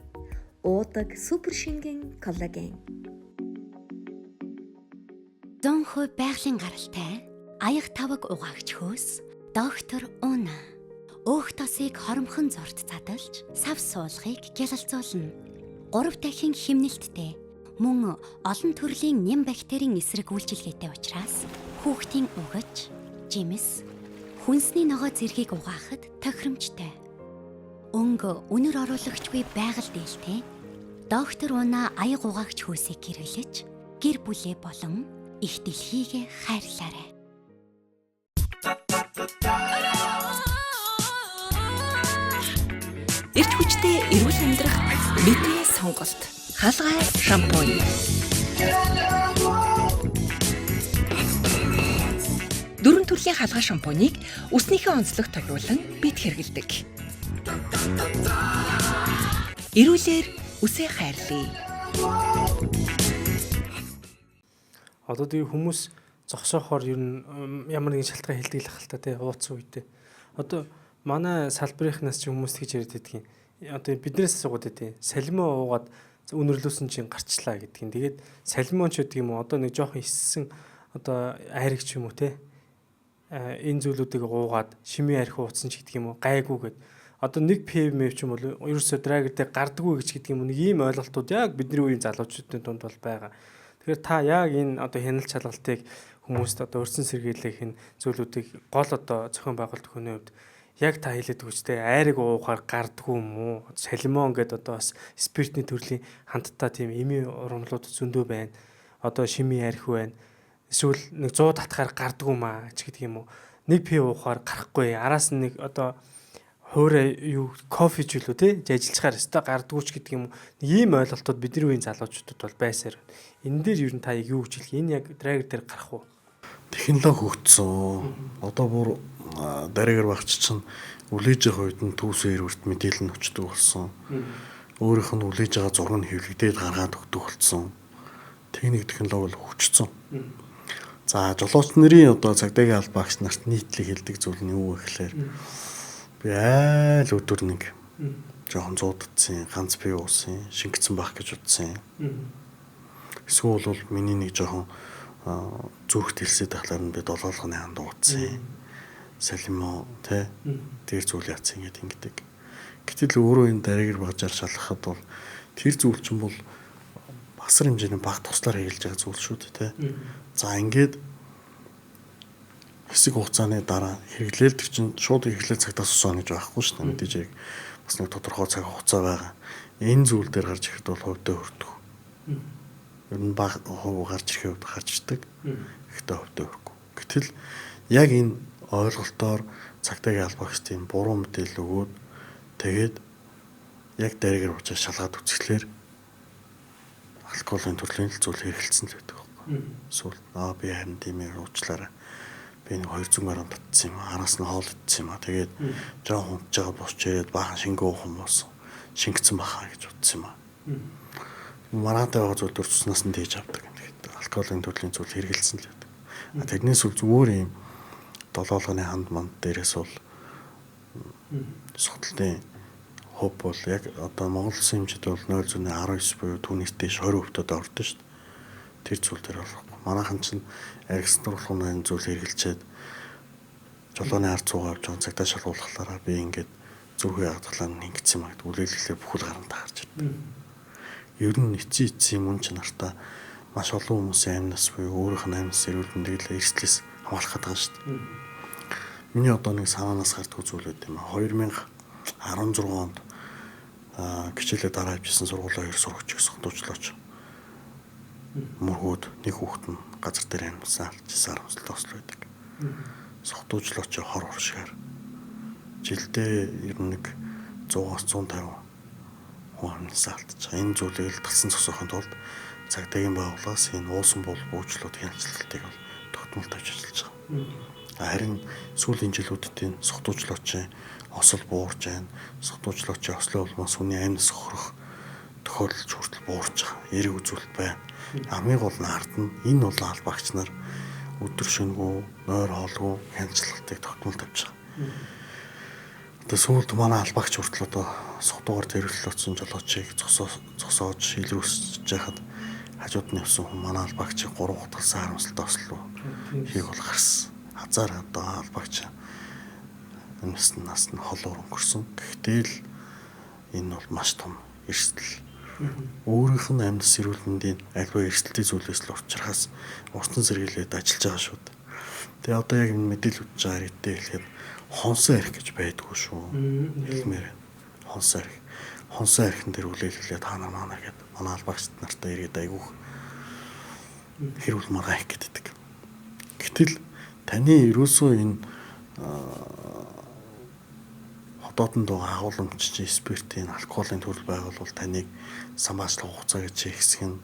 уудаг супер шингэн коллаген 100% байгалийн гаралтай аяг таваг угаагч хөөс доктор Уна өөх тосыг хоромхон зорт задалж сав суулгыг гялалзуулна 3 дахин химнэлттэй мөн олон төрлийн нэм бактерийн эсрэг үйлчилгээтэй учраас хүүхдийн угаж жимс хүнсний ногоо зэргийг угаахад тохиромжтой. Өнгө үнэр оруулагчгүй байгаль дээлтэй доктор Уна аяг угаагч хөөсийг хэрэглэж гэр бүлээ болон их дэлхийгээ хайрлаарай. Эрч хүчтэй эрүүл амьдрах бидний сонголт хаалгай шампунь. Дөрвөн төрлийн хаалгай шампунийг үснийхээ онцлог тохируулан бид хэрэглэдэг. Эрүүлэр үсээ хайрлая. Одоо тийм хүмүүс зогсоохоор ер нь ямар нэгэн шалтгаан хэлдэг л ахaltaа тий ууцсан үедээ. Одоо манай салбарынхнаас ч хүмүүс тэгж яриад байдгийн. Одоо биднээс асуугаад байдیں۔ Салимоо уугаад үнэрлүүлсэн чинь гарчлаа гэдгийг. Тэгээд салимон ч гэдэг юм уу одоо нэг жоохон исссэн одоо айраг ч юм уу тий. Энэ зүйлүүдийг уугаад шимээ архи ууцсан ч гэдэг юм уу гайгүй гэд. Одоо нэг ПМ ч юм бол ерөөсөө драгертэй гардаггүй гэж гэдэг юм уу нэг ийм ойлголтууд яг бидний үеийн залуучуудын дунд бол байгаа. Тэгэхээр та яг энэ одоо хяналт шалгалтыг хүмүүст одоо өрсөн сэргийлэх энэ зүйлүүдийг гол одоо зохион байгуулалт хүний хувьд яг та хэлээд өгчтэй айрыг уухаар гардггүй юм уу? Салимон гэдэг одоо бас спиртний төрлийн хандтаа тийм эми урамлууд зөндөө байна. Одоо шими архи байна. Эсвэл нэг 100 татахаар гардггүй маа ч гэдэг юм уу? Нэг пи уухаар гарахгүй. Араас нь нэг одоо хуурай юу кофе ч үлээ тий ажиллахаар өстой гардггүй ч гэдэг юм уу? Нэг ийм ойлголтууд бидний үеийн залуучуудад бол байсаар байна. Энэ дээр юу н та юу гэж хэлэх? Энэ яг драгер дээр гарах уу? Технологи хөгжсөн. Одоо бүр дараагаар багч чинь үлээж явах үед нь түүсээ ирвэрт мэдээлэл нь өчтдөг болсон. Өөрийнх нь үлээж байгаа зураг нь хэвлэгдээд гаргаад өгдөг болсон. Техник технологи хөгжсөн. За жолооч нарын одоо цагдаагийн аль багш нарт нийтлэг хэлдэг зүйл нь юу вэ гэхээр би айл өдөр нэг жоохон зууддсан, ганц бие уусан, шингэцэн байх гэж утсан. Эсвэл бол миний нэг жоохон зүрх дэлсэд тахлаар нь би долоолгоны ханд уудсан. Салимо тэ тэр зүйл яатсан гэдэг. Гэтэл өөрөө энэ дараагаар багжаар шалгахад бол тэр зүйл чинь бол асар хэмжээний баг туслаар хийлж байгаа зүйл шүү дээ тэ. За ингээд хэсэг хугацааны дараа хэрэглээлт чинь шууд хэрэглээ цагтаас өсөөнө гэж байхгүй шүү дээ. Мэдээж яг бас нэг тодорхой цаг хугацаа байгаа. Энэ зүйл дээр гарч ирэхэд бол хувьдаа хүрдэг. Ер нь баг хувь гарч ирэхэд гарч ирдэг. Ихтэй хувьдаа хүрхгүй. Гэтэл яг энэ ойлголтоор цагдаагийн албагч тийм буруу мэдээлэл өгөөд тэгээд яг дараагаар уучаа шалгаад үзэхлээр алкоголын төрлийн зүйл хэрэгэлсэн л байдаг байхгүй. Эсвэл би харин тийм уучлаарай. Би нэг 200 грамм татсан юм. Араас нь хоол идсэн юм. Тэгээд жоохон унтж байгаа босч ирээд баахан шингөө уух юм болсон. Шингэсэн бахаа гэж утсан юм. Мараатай байгаа зүйл дурцснаас нь дээж авдаг. Тэгээд алкоголын төрлийн зүйл хэрэгэлсэн л байдаг. Тэрнээс үл зүгээр юм долоолгоны ханд манд дээрээс бол согтолтын хөв бол яг одоо Монгол улсын хэмжээнд бол 0.19 буюу түүнээс дээш 20% ордог шүү дээ. Тэр зүйл дээр болохгүй. Манайхан чинь аргиструулгын зүйл хэрэгжилчээд жолооны ард цуугаа авч байгаа цагтаа шалгуулахлаараа би ингээд зүрхээ ядгалаа нэгдсэн магад үлээлгэлээ бүхэл гаранд харж ирдэг. Ер нь эцсийн мөн ч нартаа маш олон хүмүүсийн амнаас буюу өөрийнх нь амнаас эрүүл мэндийг эрсдлээс хамгаалах гэдэг шүү дээ. Миний одоо нэг санаанаас гардаг зүйл байт юм а. 2016 онд хичээлээ дараа авчихсан сургуулаа 2 сурагч гэсэн дуучлаач. Мөргөөд нэг хүүхэд нь газар дээр амьдсан алжсаар хөслөө байдаг. Сохтуучлаач хор уршгаар. Жилдээ ер нь нэг 100-аас 150 хүн амьдсан алдчих. Энэ зүйлийг л талсан зогсоохын тулд цагдаагийн байгууллагаас энэ уусан бол буучлуудын хяналтыг бол тогтмол тавьж ажиллаж байгаа. Харин сүүлийн жилүүдэд энэ сохтуучлаачийн осол буурж байна. Сохтуучлаачийн ослоо улмаас хүний амнаас хөрөх тохиолдолч хүртэл буурж байгаа. Эрэг үзүүлэлт байна. Хамгийн гол нь ард нь энэ бол албаагч нар өдөр шөнөгүй нойр хоолгүй хяналтыг тогтмол тавьж байгаа. Одоо сүүлд манай албаагч хүртэл одоо сохтуугаар тэрвэрлүүлсэн жолоочийг зогсоож илрүүлж байхад хажууд нь явсан хүн манай албаагчийг 3 хутгалсан харамсалтай ослоо хийх бол гарсан. Хазаар одоо албаагч нас нь холоор өнгөрсөн. Гэхдээ л энэ бол маш том эрсдэл. Өөрийнх нь амьд эрүүл мэндийн альва эрсдэлтэй зүйлээс л урчрахаас уртан сэргийлээд ажиллаж байгаа шүү дээ. Тэгээ одоо яг энэ мэдээлэл үтж байгаа хэдтэй хэлэхэд хонсон арх гэж байдгүй шүү. Хэлмээр хонсон арх. Хонсон архин дээр үлээлүүлээд таанаа маана гэдэг манай албаагч нартай ирээд айгүйх хэрүүл маргаа их гэдэг. Гэтэл таны ерөөсөө энэ хотоодонд байгаа агуулмжч спиртийн алкоголын төрөл байгуулвал таныг самбаачлах хугацаа гэж хэсэг нь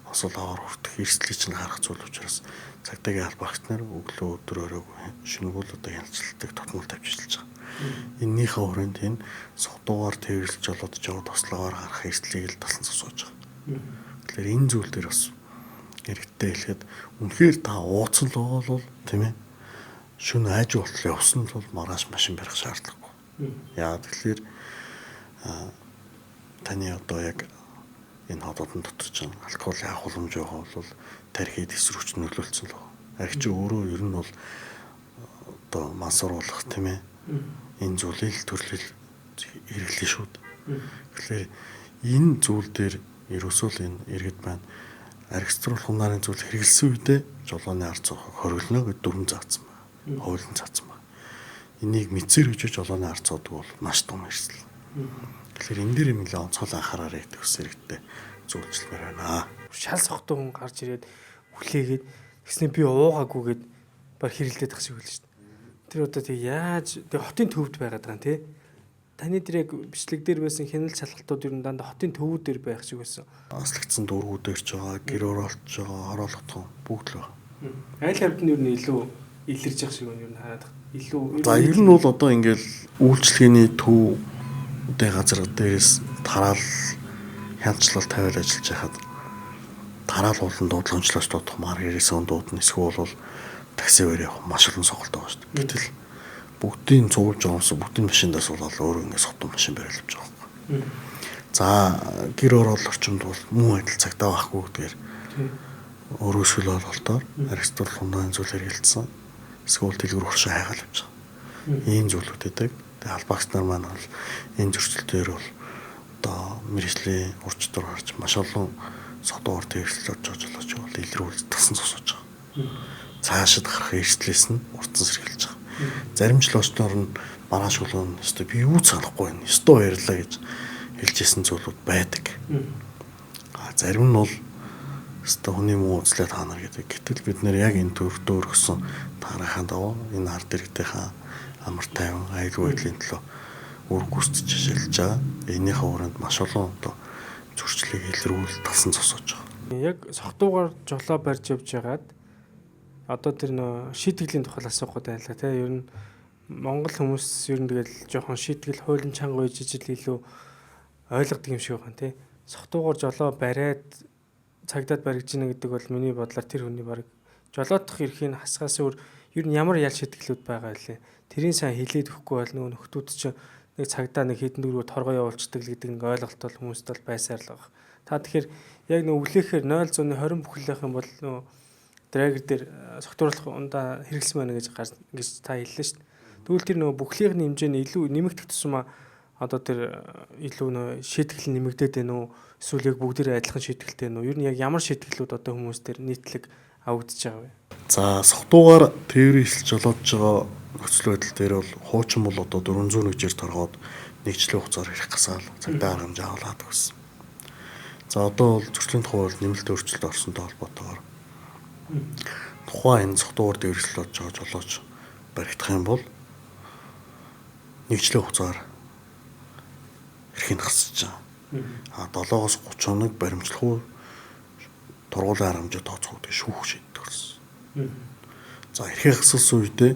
осол аваар хүртэх эрсдлийг чинь харах зүйл учраас цагдаагийн албаагч нар өглөө өдөр өрөөг шингүүл одоо хяналтыг тогтмол тавьж ажиллаж байгаа. Эннийхээ хүрээнд энэ согтуугаар тэрвэрлж болоод жоод тослогоор харах эрсдлийг л талсан зогсоож байгаа. Тэгэхээр энэ зүйл дээр бас хэрэгтэй хэлэхэд үнэхээр та ууцсан л бол тийм ээ шөнө айж болтол явсан бол маргааш машин барих шаардлагагүй. Яа тэгэхээр таны одоо яг энэ хотодон дотор ч алкоголын агуулмж байгаа бол тархид эсрүүч нөлөөлсөн л байна. Архич өөрөө ер нь бол одоо мансууруулах тийм ээ энэ зүйлийг төрлөл хэрэглэн шүү дээ. Тэгэхээр энэ зүйл дээр ерөөсөө л энэ иргэд байна. Аргиструулах нарын зүйл хэрэгэлсэн үедээ жолооны ард цохог хориглоно гэж дүрм заасан байна. Хуулийн заасан байна. Энийг мэдсээр гэж жолооны ард цохог бол маш том эрсдэл. Тэгэхээр энэ дээр нэлээд онцгой анхаараарай гэдэг ус хэрэгтэй зүйлчлэмээр байна. Шал сохтой хүн гарч ирээд хүлээгээд тэгснэ би уугаагүйгээд баг хэрэлдээд тах шиг үлээ шүү дээ. Тэр одоо тэг яаж тэг хотын төвд байгаад байгаа юм те. Таны тэр яг бичлэг дээр байсан хяналт шалгалтууд ер нь дандаа хотын төвүүд дээр байх шиг байсан. Аслагдсан дургуудээр ч байгаа, гэр оролтж байгаа, хороолготхон бүгд л байгаа. Айл хавьд нь ер нь илүү илэрж явах шиг байна ер нь хараад. Илүү за ер нь бол одоо ингээл үйлчлэгээний төвтэй газар дээрээс тараал хяналтчлал тавиад ажиллаж байхад тараал болон дуудлагчлалч дуудах мар гэрээсэн дуудна эсвэл бол такси өөр явах маш олон сонголт байгаа шүү дээ. Гэтэл бүгдийн цуглаж байгаа юмс бүгдийн машиндаас болоод өөрөө ингээд сотон машин бариулж байгаа юм. За гэр орол орчимд бол мөн адил цагтаа байхгүй гэдгээр өөрөө шүл бололтоор аргистуулах хундаа зүйл хэрэгэлсэн. Эсвэл дэлгүр уршаа хайгаал явж байгаа. Ийм зүйлүүд байдаг. Тэгээ албаагч нар маань бол энэ зөрчилдөөр бол одоо мэргэжлийн урчдор гарч маш олон содоор тэрсэлж орж болж бол илрүүлж тасан зогсож байгаа. Цаашид гарах эрсдлээс нь уртсан сэргийлж байгаа. Зарим жолоочноор нь маргааш гулгын өстө би юу санахгүй байна. Өстө баярлаа гэж хэлжсэн зүйлүүд байдаг. Зарим нь бол өстө хүний муу үзлээ та нар гэдэг. Гэтэл бид нэр яг энэ төрөлтөө өргөсөн таарахын даваа энэ ард иргэдийнхаа амар тайван аюулгүй байдлын төлөө үр гүйцэтгэж ажиллаж байгаа. Энийхээ хүрээнд маш олон одоо зөрчлийг илрүүл талсан зогсоож байгаа. Яг согтуугаар жолоо барьж явж байгаад одоо тэр нөө шийтгэлийн тухай асуухгүй байлаа те. Ер нь Монгол хүмүүс ер нь тэгэл жоохон шийтгэл хуулийн чанга үйж ижил илүү ойлгодог юм шиг байна те. Согтуугаар жолоо бариад цагдаад баригж гинэ гэдэг бол миний бодлоор тэр хүний баг жолоодох эрхийг хасгаас өөр ер нь ямар ял шийтгэлүүд байгаа вэ? Тэрийн сайн хилээд өгөхгүй бол нөгөө нөхдүүд чинь нэг цагдаа нэг хэдэн дөрөв торгоо явуулцдаг гэдэг нэг ойлголт бол хүмүүст бол байсаар л байгаа. Та тэгэхээр яг нэг өглөөхөр 0.20 бүхлэх юм бол нөгөө драйвер дээр согтуурлах ундаа хэрэглэсэн байна гэж та хэллээ шүү дээ. Тэгвэл тэр нөгөө бүхлийнхний хэмжээний илүү нэмэгдэх тусмаа одоо тэр илүү нөгөө шийтгэл нэмэгдээд байна уу? Эсвэл яг бүгдээрээ адилхан шийтгэлтэй байна уу? Ер нь яг ямар шийтгэлүүд одоо хүмүүс дээр нийтлэг авагдаж байгаа вэ? За согтуугаар тээврийн эсэлж жолоодж байгаа нөхцөл байдал дээр бол хуучин бол одоо 400 нүжээр торгоод нэгжлийн хугацаар ирэх гасаал цагдаа арга хэмжээ аваад өгсөн. За одоо бол зөрчлийн тухай нэмэлт өөрчлөлт орсонтой холбоотойгоор тухайн энэ согтуугаар тээвэрлэж байгаа жолооч баригдах юм бол нэгжлийн хугацаар эрхийг хасч байгаа. 7-оос 30 хоног баримтлах тургуулын арга хэмжээ тооцох гэдэг шүүх шийддэг болсон. За эрхийг хассан үедээ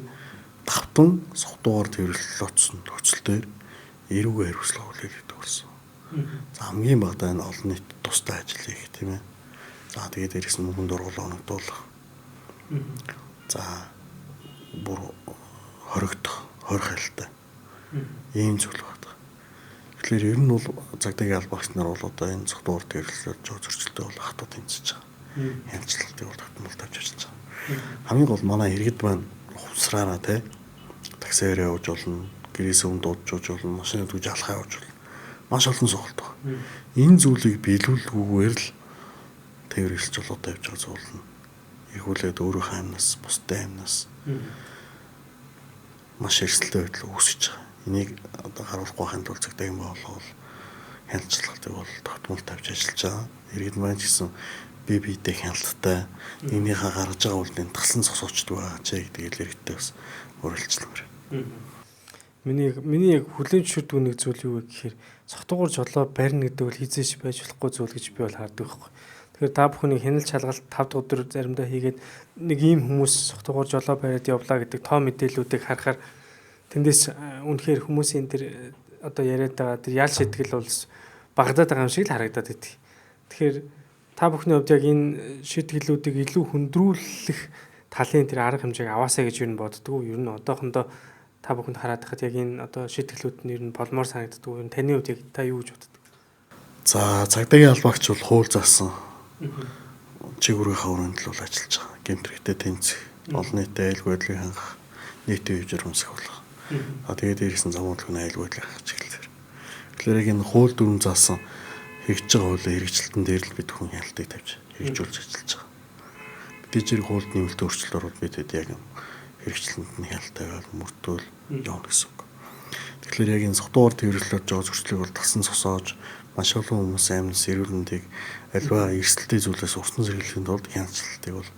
давтан согтуугаар тээвэрлэл очсон нөхцөл дээр эрүүгийн хариуцлага хүлээлгдэг болсон. За хамгийн багадаа энэ олон нийт тустай ажил хийх тийм ээ. За тэгээд дээрээс нь мөнгөнд ургуул оногдуулах. За бүр хоригдох, хорих хайлттай. Ийм зүйл байна. Тэгэхээр ер нь бол цагдаагийн албаагч нар бол одоо энэ согтуугаар тээвэрлэлд жоо зөрчилтэй бол хатуу тэмцэж байгаа. Янзлалтыг бол тогтмол тавьж ажиллаж байгаа. Хамгийн гол манай иргэд маань хувцраараа те таксиар явж болно, гэрээс өмнө дуудаж болно, машин түгж алхаа явж болно. Маш олон сонголт байна. Энэ зүйлийг биелүүлгүйгээр л тээвэрлэж жолоотой явж байгаа зүйл нь ихүүлээд өөрийнхөө амнаас, бусдын амнаас маш эрсдэлтэй байдал үүсэж байгаа. Энийг одоо харуулахгүй байхын тулд цагдаагийн байгууллага бол хяналтчлагыг бол тогтмол тавьж ажиллаж байгаа. Иргэд маань ч гэсэн бие биедээ хяналттай нэгнийхээ гаргаж байгаа үйлдэл тасан цосоочд байгаа ч гэдэг иргэдтэй бас уриалцламаар. Миний яг хүлээн зөвшөөрдөг нэг зүйл юу вэ гэхээр согтуугаар жолоо барьна гэдэг бол хизээш байж болохгүй зүйл гэж би бол хардаг байхгүй. Тэгэхээр та бүхний хяналт шалгалт 5 дахь өдөр заримдаа хийгээд нэг ийм хүмүүс согтуугаар жолоо бариад явлаа гэдэг тоо мэдээллүүдийг харахаар тэндээс үнэхээр хүмүүсийн тэр одоо яриад байгаа тэр ял шийтгэл бол багадаад байгаа юм шиг л харагдаад идэв. Тэгэхээр та бүхний хувьд яг энэ шийтгэлүүдийг илүү хөндрүүлэх талын тэр арга хэмжээг аваасаа гэж юу боддгоо. Ер нь одоохондоо та бүхэнд хараад байхад яг энэ одоо шийтгэлүүд нь ер нь болмоор санагддаг. Таны хувьд яг та юу гэж боддог? За цагдаагийн албаагч бол хууль заасан чигүүрийнхээ өрөөнд л ажиллаж байгаа. Гэмтрэхтэй тэнцэх, олон нийтэд аюулгүй байдлыг хангах, нийтийн хэмжээр өмсгөх. Тэгээд дээрээс нь замуудлын аюулгүй байдлыг хангах чиглэлээр. Тэгэхээр яг энэ хууль дүрм заасан хэрэгжиж байгаа хуулийг хэрэгжилтэн дээр л бид хүн хяналтыг тавьж хэрэгжүүлж ажиллаж байгаа. Бид зэрэг хуульд нэмэлт өөрчлөлт оруулах бид яг хэрэгжилтэнд нь хяналт тавиал мөрдөл явна гэсэн үг. Тэгэхээр яг энэ согтуугаар тээвэрлэж байгаа зөрчлийг бол тасан цосоож маш олон хүмүүс амнаас эрүүл мэндийг альва эрсдэлтэй зүйлээс уртан сэргийлэхийн тулд хяналтыг бол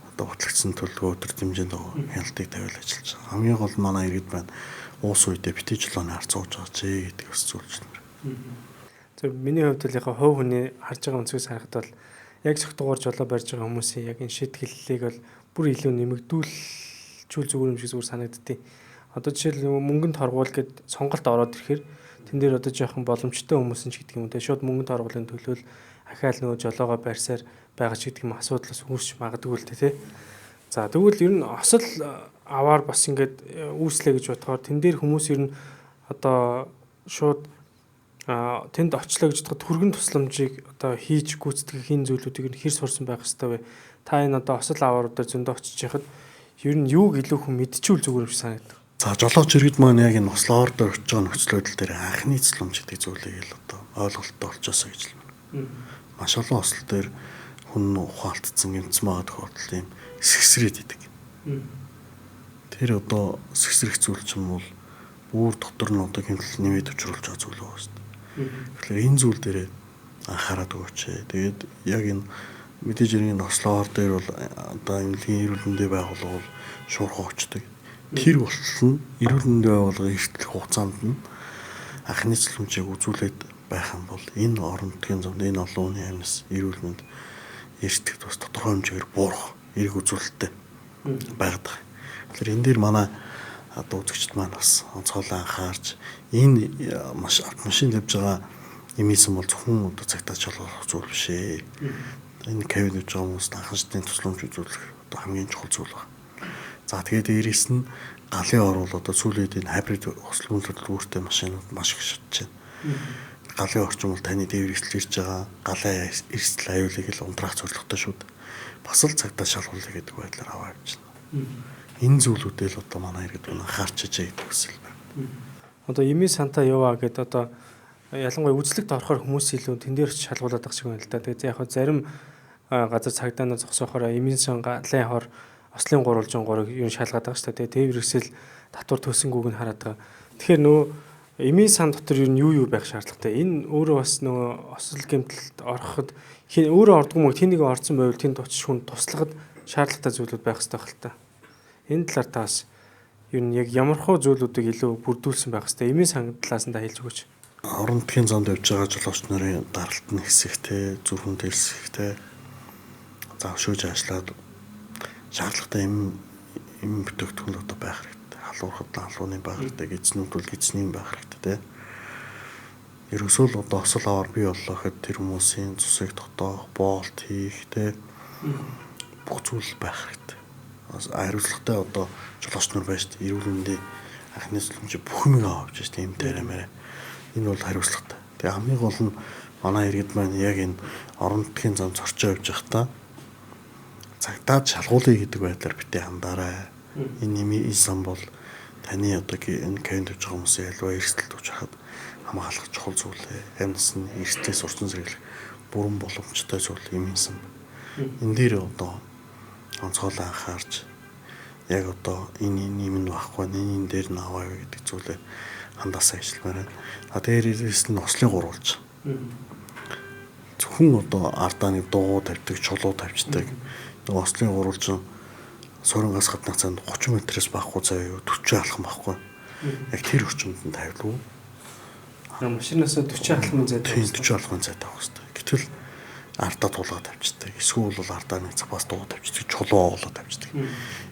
одоо батлагдсан төлөвлөгөө өдөр хэмжээнд хяналтыг тавиал ажиллаж байгаа. Хамгийн гол манай иргэд байна. Уус үедээ битгий жолооны харц ууж байгаа ч гэдэг бас зүйлчнэр. зөв миний хувьд бол яг хувь хүний харж байгаа өнцгөөс харахад бол яг согтуугаар жолоо барьж байгаа хүмүүсийн яг энэ шийтгэллийг бол бүр илүү нэмэгдүүлчүүл зүгээр юм шиг зүгээр санагддیں۔ Одоо жишээл мөнгөнд торгуул гэд сонголт ороод ирэхээр тэн дээр одоо жоохон боломжтой хүмүүс нь ч гэдэг юм те шууд мөнгөнд торгуулын төлөөл ахаал нөгөө жолоогоо барьсаар байгаа ч гэдэг юм асуудлаас үүсч магадгүй л те. За тэгвэл ер нь осол аваар бас ингээд үүслэ гэж бодохоор тэн дээр хүмүүс ер нь одоо шууд тэнд очлоо гэж бодоход түргэн тусламжийг одоо хийж гүйцэтгэх хин зүйлүүдийг хэр сурсан байх хэрэгтэй вэ? Та энэ одоо осол авааруудаар зөндөө очиж яхад ер нь юуг илүү хүн мэдчихвэл зүгээр юм шиг санагдав. За жолооч иргэд маань яг энэ ослоор дээр очиж байгаа нөхцөл байдал дээр анхны цэцлэмж гэдэг зүйлийг л одоо ойлголттой болчихосоо гэж л байна. Маш олон осол дээр хүн ухаалтцсан гэмтсэн байгаа тохиолдол юм сэгсрээд идэг. Тэр одоо сэгсрэх зүйл ч юм бол бүр дотор нь одоо хэмтэл нэмээд өчрүүлж байгаа зүйл байгаа шүү дээ. Тэгэхээр энэ зүйл дээр анхаарат өгөөч. Тэгээд яг энэ мэдээж энэ ослоор дээр бол одоо эмнэлгийн эрүүл мэндийн байгууллага бол шуурхай очдог. Тэр болтол нь эрүүл мэндийн байгууллагын эрхлэх хугацаанд нь анхны цэцлэмжийг үзүүлээд байх юм бол энэ орон нутгийн замд энэ олон хүний амьнас эрүүл мэнд эрсдэхэд бас тодорхой хэмжээгээр буурах эрг үзүүлэлттэй байгаад байгаа. Тэгэхээр энэ дээр манай үзэгчд маань бас онцгойлон анхаарч энэ машин явж байгаа эмээсэн бол зөвхөн цагтаа шалгуулах зүйл биш ээ. Энэ ковид гэж байгаа хүмүүст анхаарчдын тусламж үзүүлэх хамгийн чухал зүйл байна. За тэгээд дээрээс нь галын орвол сүүлийн энэ хайбрид хослол төлөвлөлттэй машинууд маш их шатж байна. Галын орчин бол таны дээвэр эсэлж ирж байгаа галын эрсдэл аюулыг л унтраах зорилготой шүү дээ. Бас л цагтаа шалгуулъя гэдэг байдлаар аваа явж байна. Энэ зүйлүүдээ л манай иргэд анхаарч ижээ гэдэг хүсэл байна. Эми сантаа яваа гэдэг ялангуяа үзлэгт орохоор хүмүүс илүү тэн дээр шалгуулдаг шиг байна л да. Тэгээд яг зарим газар цагдаа зогсоохоор эми сан галын хор ослын гурвалжин юу шалгаад байгаа шүү дээ. Тээвэр эсэл татвар төсөнгүүг нь хараад байгаа. Тэгэхээр эми сан дотор юу байх шаардлагатай. Энэ өөрөө бас осол гэмтэлд ороход өөрөө ордгоо мөн тэнийг орсон байвал тэнд очиж хүн туслагад шаардлагатай зүйлүүд байх хэрэгтэй байх л та. Энэ талаар таас яг ямархуу зүйлүүдийг илүү бүрдүүлсэн байх хэрэгтэй. Эми сан талаас нь хэлж өгөөч. Орон нутгийн замд явж байгаа жолооч нарын даралт нь хэсэгтэй, зүрхэн дэлсэгтэй завшууж ажиллаад шаардлагатай эм бүтээгдэхүүн байх хэрэгтэй. Халуурхад халууны байх хэрэгтэй, гидснүүд бол гидсний байх хэрэгтэй, тэ. Ерөөсөө л осол аваар бий боллоо гэхэд тэр хүмүүсийн цусыг дотоох, боолт хийх, тэ. Бүх зүйл байх хэрэгтэй. Хариуцлагатай жолооч нар байж шүү дээ. Эрүүл мэндийн анхны зөвлөмж бүх юм авч шүү дээ. Эм тариамаараа. Энэ бол хариуцлагатай. Тэгээ хамгийн гол нь манай иргэд маань яг энэ орон нутгийн зам зорчоо явж байхдаа цагтаад шалгуулъя гэдэг байдлаар битээ хандаарай. Энэ нэмийн сан бол таны энэ ковид гэж байгаа хүмүүсийн альва эрсдэлд учрахад хамгаалах чухал зүйл. Амьс нь эрсдлээс урьдчилан сэргийлэх бүрэн боломжтой зүйл юм сан. Энэ дээр онцгойлон анхаарч яг энэ юм нь байхгүй энэ дээр нь аваа гэдэг зүйлээ хандаасаа ажилламаар байна. Дээрээс нь ослын гурвалж. Зөвхөн ардааны дуу тавьдаг, чулуу тавьждаг. Ослын гурвалж суурангаас гаднах цаанд 30 м-ээс багахгүй заяа 40 алхам багхгүй. Яг тэр орчимд нь тавилгүй. Машинаас 40 алхмын зайд. Тийм 40 алхмын зайд авах хэрэгтэй. Гэтэл ардаа тулгаа тавьждаг. Эсвэл бол ардааны цагаас дуу тавьждаг, чулуу оолоо тавьждаг.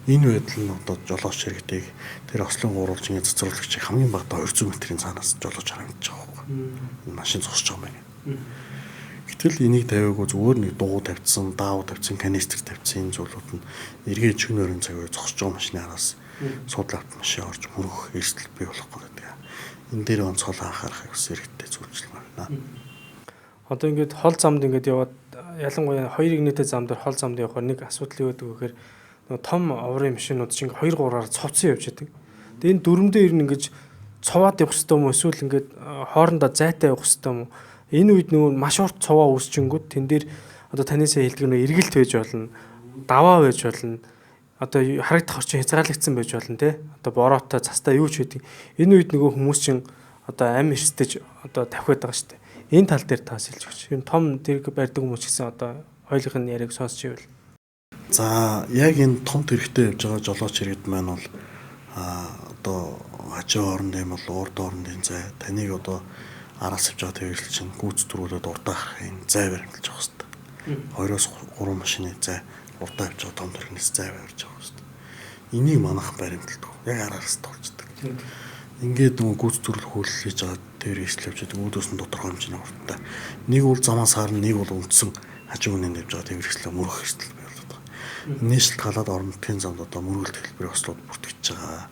Энэ байдал нь жолооч иргэдэг тэр ослын гурвалжийн цэцэрлэгчийг хамгийн багадаа 200 м-ийн цаанаас жолооч харагдаж байгаа байхгүй. Энэ машин зогсож байгаа юм байна. Гэтэл энийг тавиагүй зүгээр нэг дуу тавьсан, даав тавьсан, канистр тавьсан энэ зүйлүүд нь эргээд чигнөрийн цаг үе зогсож байгаа машины араас суудлаа машин орж мөрөх эрсдэл бий болохгүй гэдэг. Энэ дээр онцгойлон анхаарахыг бас иргэдтэй зөвлөмөр байна. Ингээд хол замд яваад ялангуяа хоёр игнэтэй зам дээр хол замд явахаар нэг асуудал юу гэдэг вэ гэхээр том оврын машинууд чинь 2-3-аар цовцсон явж байдаг. Тэгээ энэ дүрмдээ ирнэ ингэж цоваад явах хэрэгтэй юм уу эсвэл ингээд хоорондоо зайтай явах хэрэгтэй юм уу? Энэ үед маш урт цовоо үүсчингүүд тэн дээр танисаа хэлдэг эргэлт байж болно, даваа байж болно. Харагдах орчин хязгаарлагдсан байж болно те. Бороотой цастаа юу ч гэдэг. Энэ үед хүмүүс чинь ам эрсдэж тавхиад байгаа шүү дээ. Энэ тал дээр таас хэлж өгч. Энэ том тэрэг барьдаг хүмүүс гэсэн хоёулын яриаг сонсч ивэл. За яг энэ том тэрэгтэй явж байгаа жолооч иргэд маань бол хажуу орон бол урд орны зай таныг араас авч байгаа тэрэгэл чинь гүйцэтгүүлээд урдаа харах энэ зай баримталж байгаа хэвээр. 2-3 машины зай урдаа авч байгаа том тэрэгнээс зай барьж байгаа хэвээр. Энийг манайхан баримталдаг. Яг араас толждаг. Ингээд гүйцэтгүүлэх хөлөл хийж байгаа тэр эслэвч гэдэг үүдөөс нь тодорхой хэмжээний урттай. Нэг бол замаас харна, нэг бол үндсэн хажуу үнэнд явж байгаа тэр эслэв мөрөх эслэл байлаад байгаа. Энэ шалтгаалаад орон нутгийн замд мөргөлт хэлбэрийн ослууд бүртгэж байгаа.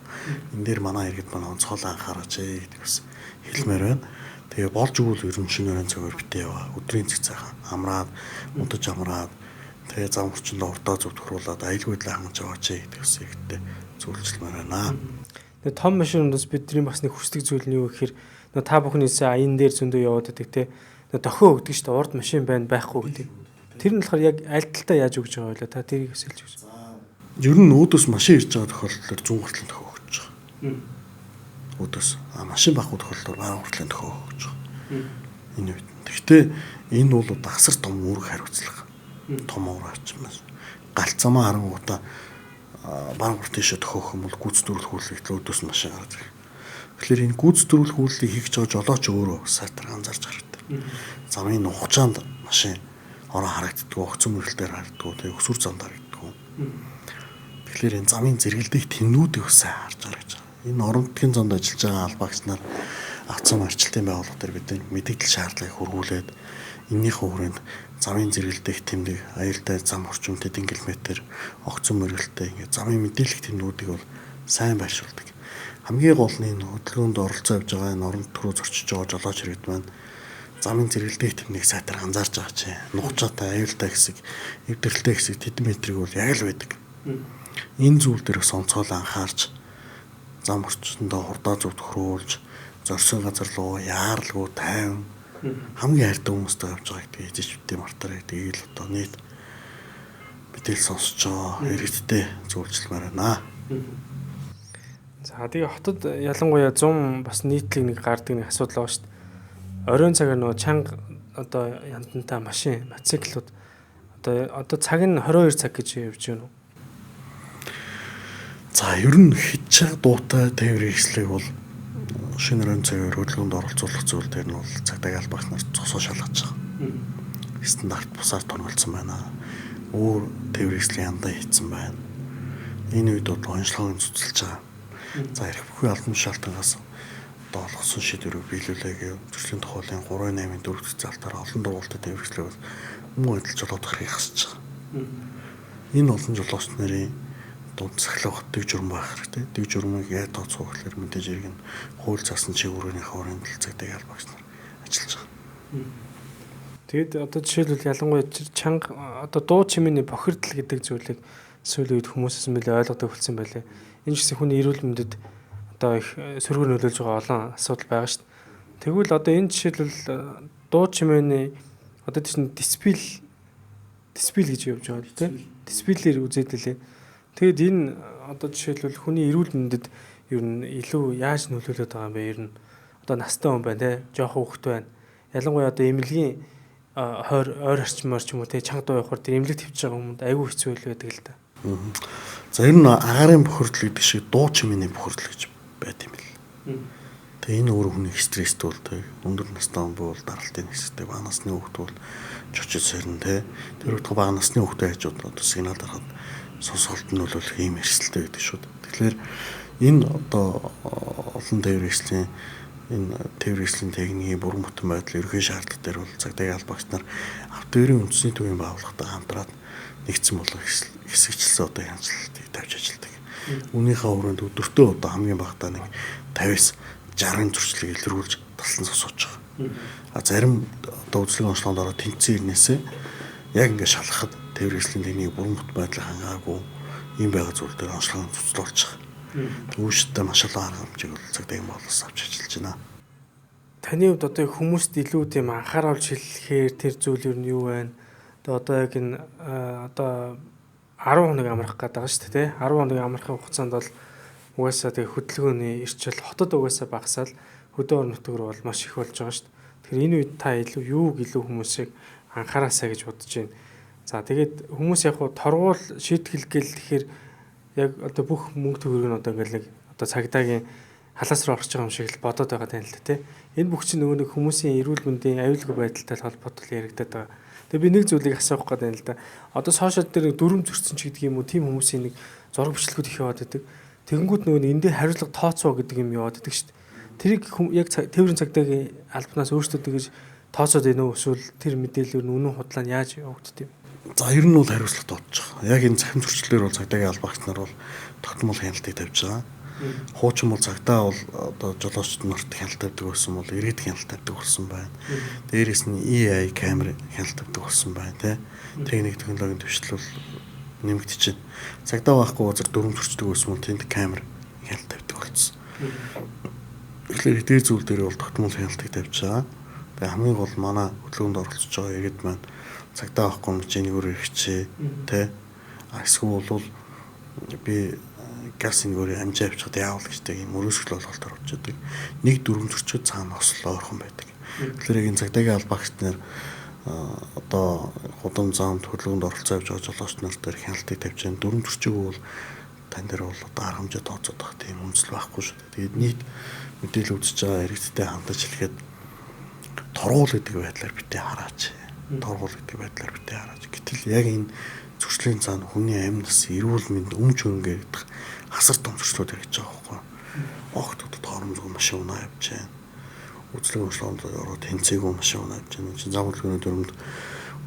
Энэ дээр манай иргэд маань онцгойлон анхаараач гэдэг бас хэлмээр байна. Тэгээ болж өгвөл ерөн шинээрэн цагаар битээ яваа. Өдрийн цэг цайхан амраад, мудаж амраад тэгээ зам орчинд урдаа зөв тохируулаад аюулгүй байдлаа хангаж аваач гэдэг бас ихтэй зөвлөмөр байна. Тэгээ том машинуудаас бидний бас нэг хүсдэг зүйл нь юу гэхээр та бүхнийсээ аян дээр зөндөө яваад байдаг те. Дохио өгдөг шүү дээ. Урд машин байхгүй гэдэг. Тэр нь болохоор яг аль талтай яаж өгж байгаа вэ? Та тэрийг хэлж өгч. Ер нь өөдөөс машин ирж байгаа тохиолдолд 100 хүртэл дохио өгч байгаа. Өөдөөс машин байхгүй тохиолдолд баруун хүртэл дохио өгч байгаа. Энэ үед. Гэхдээ энэ бол дагсар том үүрэг хариуцлага. Том уур авчмаас галцамаа харангуудаа баруун хүртэл тийшээ дохио өгөх юм бол гүйцэтгүүлэх үйлчлэгт өөдөөс нь машин гараад ирэх. Тэгэхээр энэ гүйцэтгүүлэх үйлчлийг хийж байгаа жолооч өөрөө сайтар анзаарч харагдав. Замын нухчаанд машин ороо харагддаг, огцом мөрөлтөөр харагддаг, тэгээ өсвөр замд харагддаг. Тэгэхээр энэ замын зэрэгэлдэх тэмнүүдийг сайн харж байгаа гэж байна. Энэ орон нутгийн замд ажиллаж байгаа албаагч нар авцсан арчилтын байгууллага дээр бидний мэдээлэл шаардлагыг хөрвүүлээд эннийхээ хүрээнд замын зэрэгэлдэх тэмдэг, аюултай зам орчимтэй км, огцом мөрөлттэй ингээд замын мэдээлэх тэмнүүдийг бол сайн байршуулдаг. Хамгийн гол нь энэ хөдөлгөөнд оролцоо явж байгаа энэ орон нутг руу зорчиж байгаа жолооч иргэд маань замын зэрэгэлдэх тэмнийг сайтар анзаарч байгаа чинь нухчаатай, аюултай хэсэг, эвдэрэлтэй хэсэг тэдэн метрийг бол яг л байдаг. Энэ зүйл дээр онцгой анхаарч зам орчиндөө хурдаа зүвд хөрөөлж зорьсон газар руу яаралгүй тайван хамгийн хайртай хүмүүстэй явж байгааг тэгээд иживтэй мартаарай. Тэгээд л одоо нийт мэдээлэл сонсож байгаа иргэдтэй зөвлөмөр байна. За тэгээ хотод ялангуяа 100 бас нийтлэг нэг гардаг нэг асуудал байгаа шүү дээ. Оройн цагаар нөгөө чанга одоо янтантай машин, мотоциклууд одоо цаг нь 22 цаг гэж явж байна уу? За ер нь хит чаг дуутай тээврийн хэслэг бол шинэ оройн цагаар хөдөлгөөнд оролцуулах зүйл дээр нь бол цагдаагийн албагч нар цосоо шалгаж байгаа. Стандарт бусаар тонголцсон байна. Өөр тээврийн хэслийн янда хийцэн байна. Энэ үед бол онцлогоо цуцлж байгаа. За ирэх бүхий албан шалтгаанаас одоо олгосон шийдвэрийг биелүүлээ гэв. Төслийн тухайлын 3.8-ын 4-р залтаар олон дургуйлтад тээвэрлэх бол мөн адил жолоод гарахыг хасж байгаа. Энэ олон жолооч нарын дунд сахилах дэг журам байх хэрэгтэй. Дэг журмыг яаж тооцох вэ гэхээр мэдээж иргэн хууль заасан чиглэлийн хорийн цагдаагийн албагч нар ажиллаж байгаа. Тэгэд одоо жишээлбэл ялангуяа чанга одоо дуу чимээний бохирдол гэдэг зүйлийг сүүлийн үед хүмүүсээс нэлээд ойлгодог болсон байлээ. Энэ ч гэсэн хүний эрүүл мэндэд одоо их сөргөр нөлөөлж байгаа олон асуудал байгаа шүү дээ. Тэгвэл одоо энэ жишээлбэл дуу чимээний одоо тийм дисплей гэж явж байгаа тийм дисплеер үзээд лээ. Тэгэд энэ одоо жишээлбэл хүний эрүүл мэндэд ер нь илүү яаж нөлөөлөд байгаа юм бэ? Ер нь одоо настай хүн байна те, жоохон хүүхэд байна. Ялангуяа одоо эмнэлгийн ойр орчмоор ч юм уу те чанга дуу явахаар тэр эмнэлэг твж байгаа хүмүүд айгүй хэцүү л байдаг л да. За ер нь агаарын бохирдол гэдэг шиг дуу чимээний бохирдол гэж байт юм бэл. Тэгээ энэ өөр хүний стресстэй бол те өндөр настай хүн бол даралтын хэсэгтэй бага насны хүүхэд бол чочид сэрнэ те. Тэр үед бага насны хүүхдээ хажууд одоо сигнал дарахад сонсголт нь бол ийм эрсдэлтэй гэдэг шүү дээ. Тэгэхээр энэ одоо олон тээврийн хэслийн энэ тээврийн хэслийн техникийн бүрэн бүтэн байдал ерөнхий шаардлага дээр бол цагдаагийн албагч нар автоэрийн үндэсний төвийн байгууллагатай хамтраад нэгдсэн болон хэсэгчлсэн одоо янзлалтыг тавьж ажилладаг. Үүнийхээ хүрээнд өдөртөө одоо хамгийн багадаа нэг 50-аас 60 зуршлыг илрүүлж талсан сууж байгаа. А зарим одоо үзлэг онцлогоонд ороод тэнцсэн ирнээсээ яг ингээд шалгахад тээврийн хэслийн техникийн бүрэн бүтэн байдлыг хангаагүй ийм байгаа зүйл дээр онцлогоо цуцлуулж байгаа. Үүштэй маш олон арга хэмжээг бол цагдаагийн байгууллагаас авч ажиллаж байна. Таны хувьд одоо хүмүүст илүү тийм анхааруулж хэлэхээр тэр зүйл юу нь юу байна? Одоо яг энэ одоо 10 хоног амрах гэдэг байгаа шүү дээ. 10 хоног амрахын хугацаанд бол угаасаа тэг хөдөлгөөний эрчил хотод угаасаа багасаал хөдөө орон нутгаар бол маш их болж байгаа шүү дээ. Тэгэхээр энэ үед та илүү юуг илүү хүмүүсийг анхаараасаа гэж бодож байна. За тэгээд хүмүүс яг хуу торгуул шийтгэл гэл тэгэхээр яг одоо бүх мөнгө төгрөг нь одоо ингээл одоо цагдаагийн халаас руу орж байгаа юм шиг л бодоод байгаа тань л та тий. Энэ бүх чинь нөгөө нэг хүмүүсийн эрүүл мэндийн аюулгүй байдалтай холбоотой яригадаад байгаа. Тэгээ би нэг зүйлийг асуух гээд байна л да. Одоо сошиал дээр дүрм зөрчсөн ч гэдэг юм уу тийм хүмүүсийн нэг зураг бичлэгүүд их яваад байдаг. Тэгэнгүүт нөгөө энэ дээр хариуцлага тооцоо гэдэг юм яваад байдаг шүү дээ. Тэрийг яг тээврийн цагдаагийн албанаас өөрсдөө тэгэж тооцоод байна уу эсвэл тэр мэдээлэл нь үнэн худлаа нь яаж явагддаг юм? За ер нь бол хариуцлага тооцож байгаа. Яг энэ захим зөрчлөлөөр бол цагдаагийн албагч нар бол тогтмол хяналтыг тавьж байгаа. Хуучин бол цагдаа бол одоо жолоочд нарт хяналт тавьдаг болсон бол иргэд хяналт тавьдаг болсон байна. Дээрээс нь EI камер хяналт тавьдаг болсон байна тий. Техник технологийн дэвшил бол нэмэгдэж байна. Цагдаа байхгүй газар дүрм зөрчдөг байсан бол тэнд камер хяналт тавьдаг болсон. Тэгэхээр эдгээр зүйл дээр бол тогтмол хяналтыг тавьж байгаа. Тэгээ хамгийн гол манай хөдөлгөөнд оролцож байгаа иргэд маань цагдаа авахгүй мөчнийгөр хэрэгчээ тий. Эсвэл бол би газ нэгээр амжаа авчихад яавал гэжтэй юм өрөөсгөл болголтоор очдөг. Нэг дүрм зөрчид цаана ослоо орхон байдаг. Тэгэхээр энэ цагдаагийн албагч нар одоо худам замд хөдөлгөөнд оролцоо явж байгаа жолооч нар дээр хяналтыг тавьж байгаа. Дүрм зөрчигөө бол тань дээр бол одоо арга хэмжээ тооцоод байгаа тийм үндэслэл байхгүй шүү дээ. Тэгээд нийт мэдээлэл үзэж байгаа иргэдтэй хамтарч хэлэхэд торгуул гэдэг байдлаар битээ хараач. Торгуул гэдэг байдлаар битээ хараач. Гэтэл яг энэ зөрчлийн цаана хүний амьнас, эрүүл мэнд, өмч хөнгө гэдэг хасар том зөрчлүүд гэж байгаа байхгүй. Огтуд торомжгүй машин унаа явж байна. Үзлэг онцлогоонд ороод тэнцээгүй машин унаа явж байна. Чи зам хөдөлгөөний дүрмд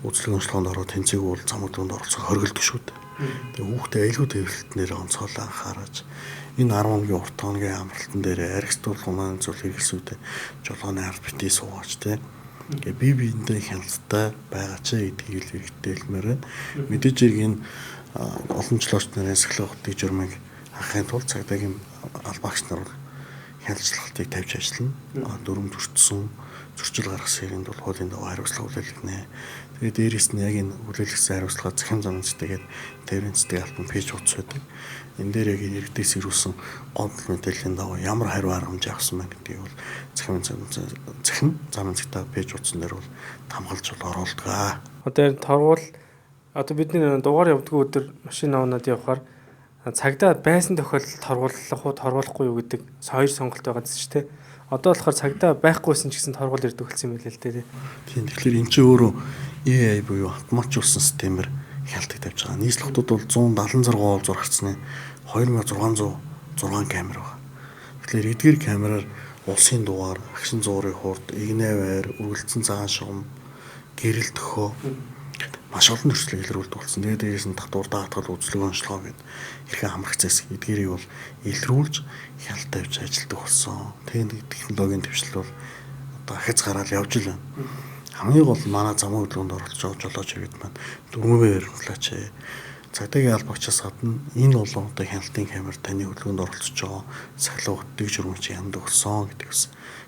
үзлэг онцлогоонд ороод тэнцээгүй бол зам хөдөлгөөнд оролцох хоригддог шүү дээ. Тэгээ хүүхдээ аюулгүй төвлөлтнээр онцгойлоо анхаараж энэ 10 хоногийн урт тооногийн амралтан дээр архитектур хунаан зүйл хэрэгсүүдэд жолооны ард битээ суугаач те. Ингээ бие биендээ хяналттай байгаа ч гэдгийг л хэрэгтэй хэлмээр байна. Мэдээж энэ олон жлооч нарын сахилгын журмыг хахын тулд цагдаагийн албаагч нар бол хяналталтыг тавьж ажиллана. Дүрм төрчсөн зөрчил гаргасан хэрэгэнд бол хуулийн дагуу хариуцлага хүлээлгэнэ. Тэгээд дээрээс нь яг энэ хүлээлгэсэн хариуцлага захин замын цэтэгээд тээврийн цэдэг альбом пэйж утас байдаг. Энэ дээр яг иргэдээс ирүүлсэн гомдол мэдээллийн дагуу ямар хариу арга хэмжээ авсан байна гэдгийг бол захин замын цэтэй пэйж утсан дээр бол хамгаалж бол оруулдаг. Одоо энэ торгуул одоо бидний дугаар явдггүй өдөр машин аваад явхаар цагдаа байсан тохиолдолд торгуулах уу торгуулахгүй юу гэдэг хоёр сонголт байгаа гэсэн чинь. Одоо болохоор цагдаа байхгүйсэн ч гэсэн торгуул ирдэг болсон юм билээ л дээ. Тийм. Тэгэхээр эн чинь өөрөө AI буюу автоматжуулсан системээр хяналтыг тавьж байгаа. Нийслэлтүүд бол 176 уулзуур гарцны 2606 камер байна. Тэгэхээр эдгээр камераар улсын дугаар, агшин зуурын хурд, игнэ байр, үргэлжлэн цагаан шугам, гэрэл төхөө маш олон төрслийг илрүүлдэг болсон. Тэгээд дээрээс нь татвар даатгал үзлэг онцлогоо гэдэг хэрхэн хамрах зэс эдгээрийг бол илрүүлж хяналт тавьж ажилладаг болсон. Тэгээд технологийн дэвшил бол одоо ахиц гараад явж л байна. Хамгийн гол нь манай замын хөдөлгөөнд оролцож байгаа жолооч иргэд маань дөрмөөр баярлалаач. Цагдаагийн албагчаас гадна энэ олон одоо хяналтын камер таны хөдөлгөөнд оролцож байгаа сахилга утгыг журмч яндаг болсон гэдэг бас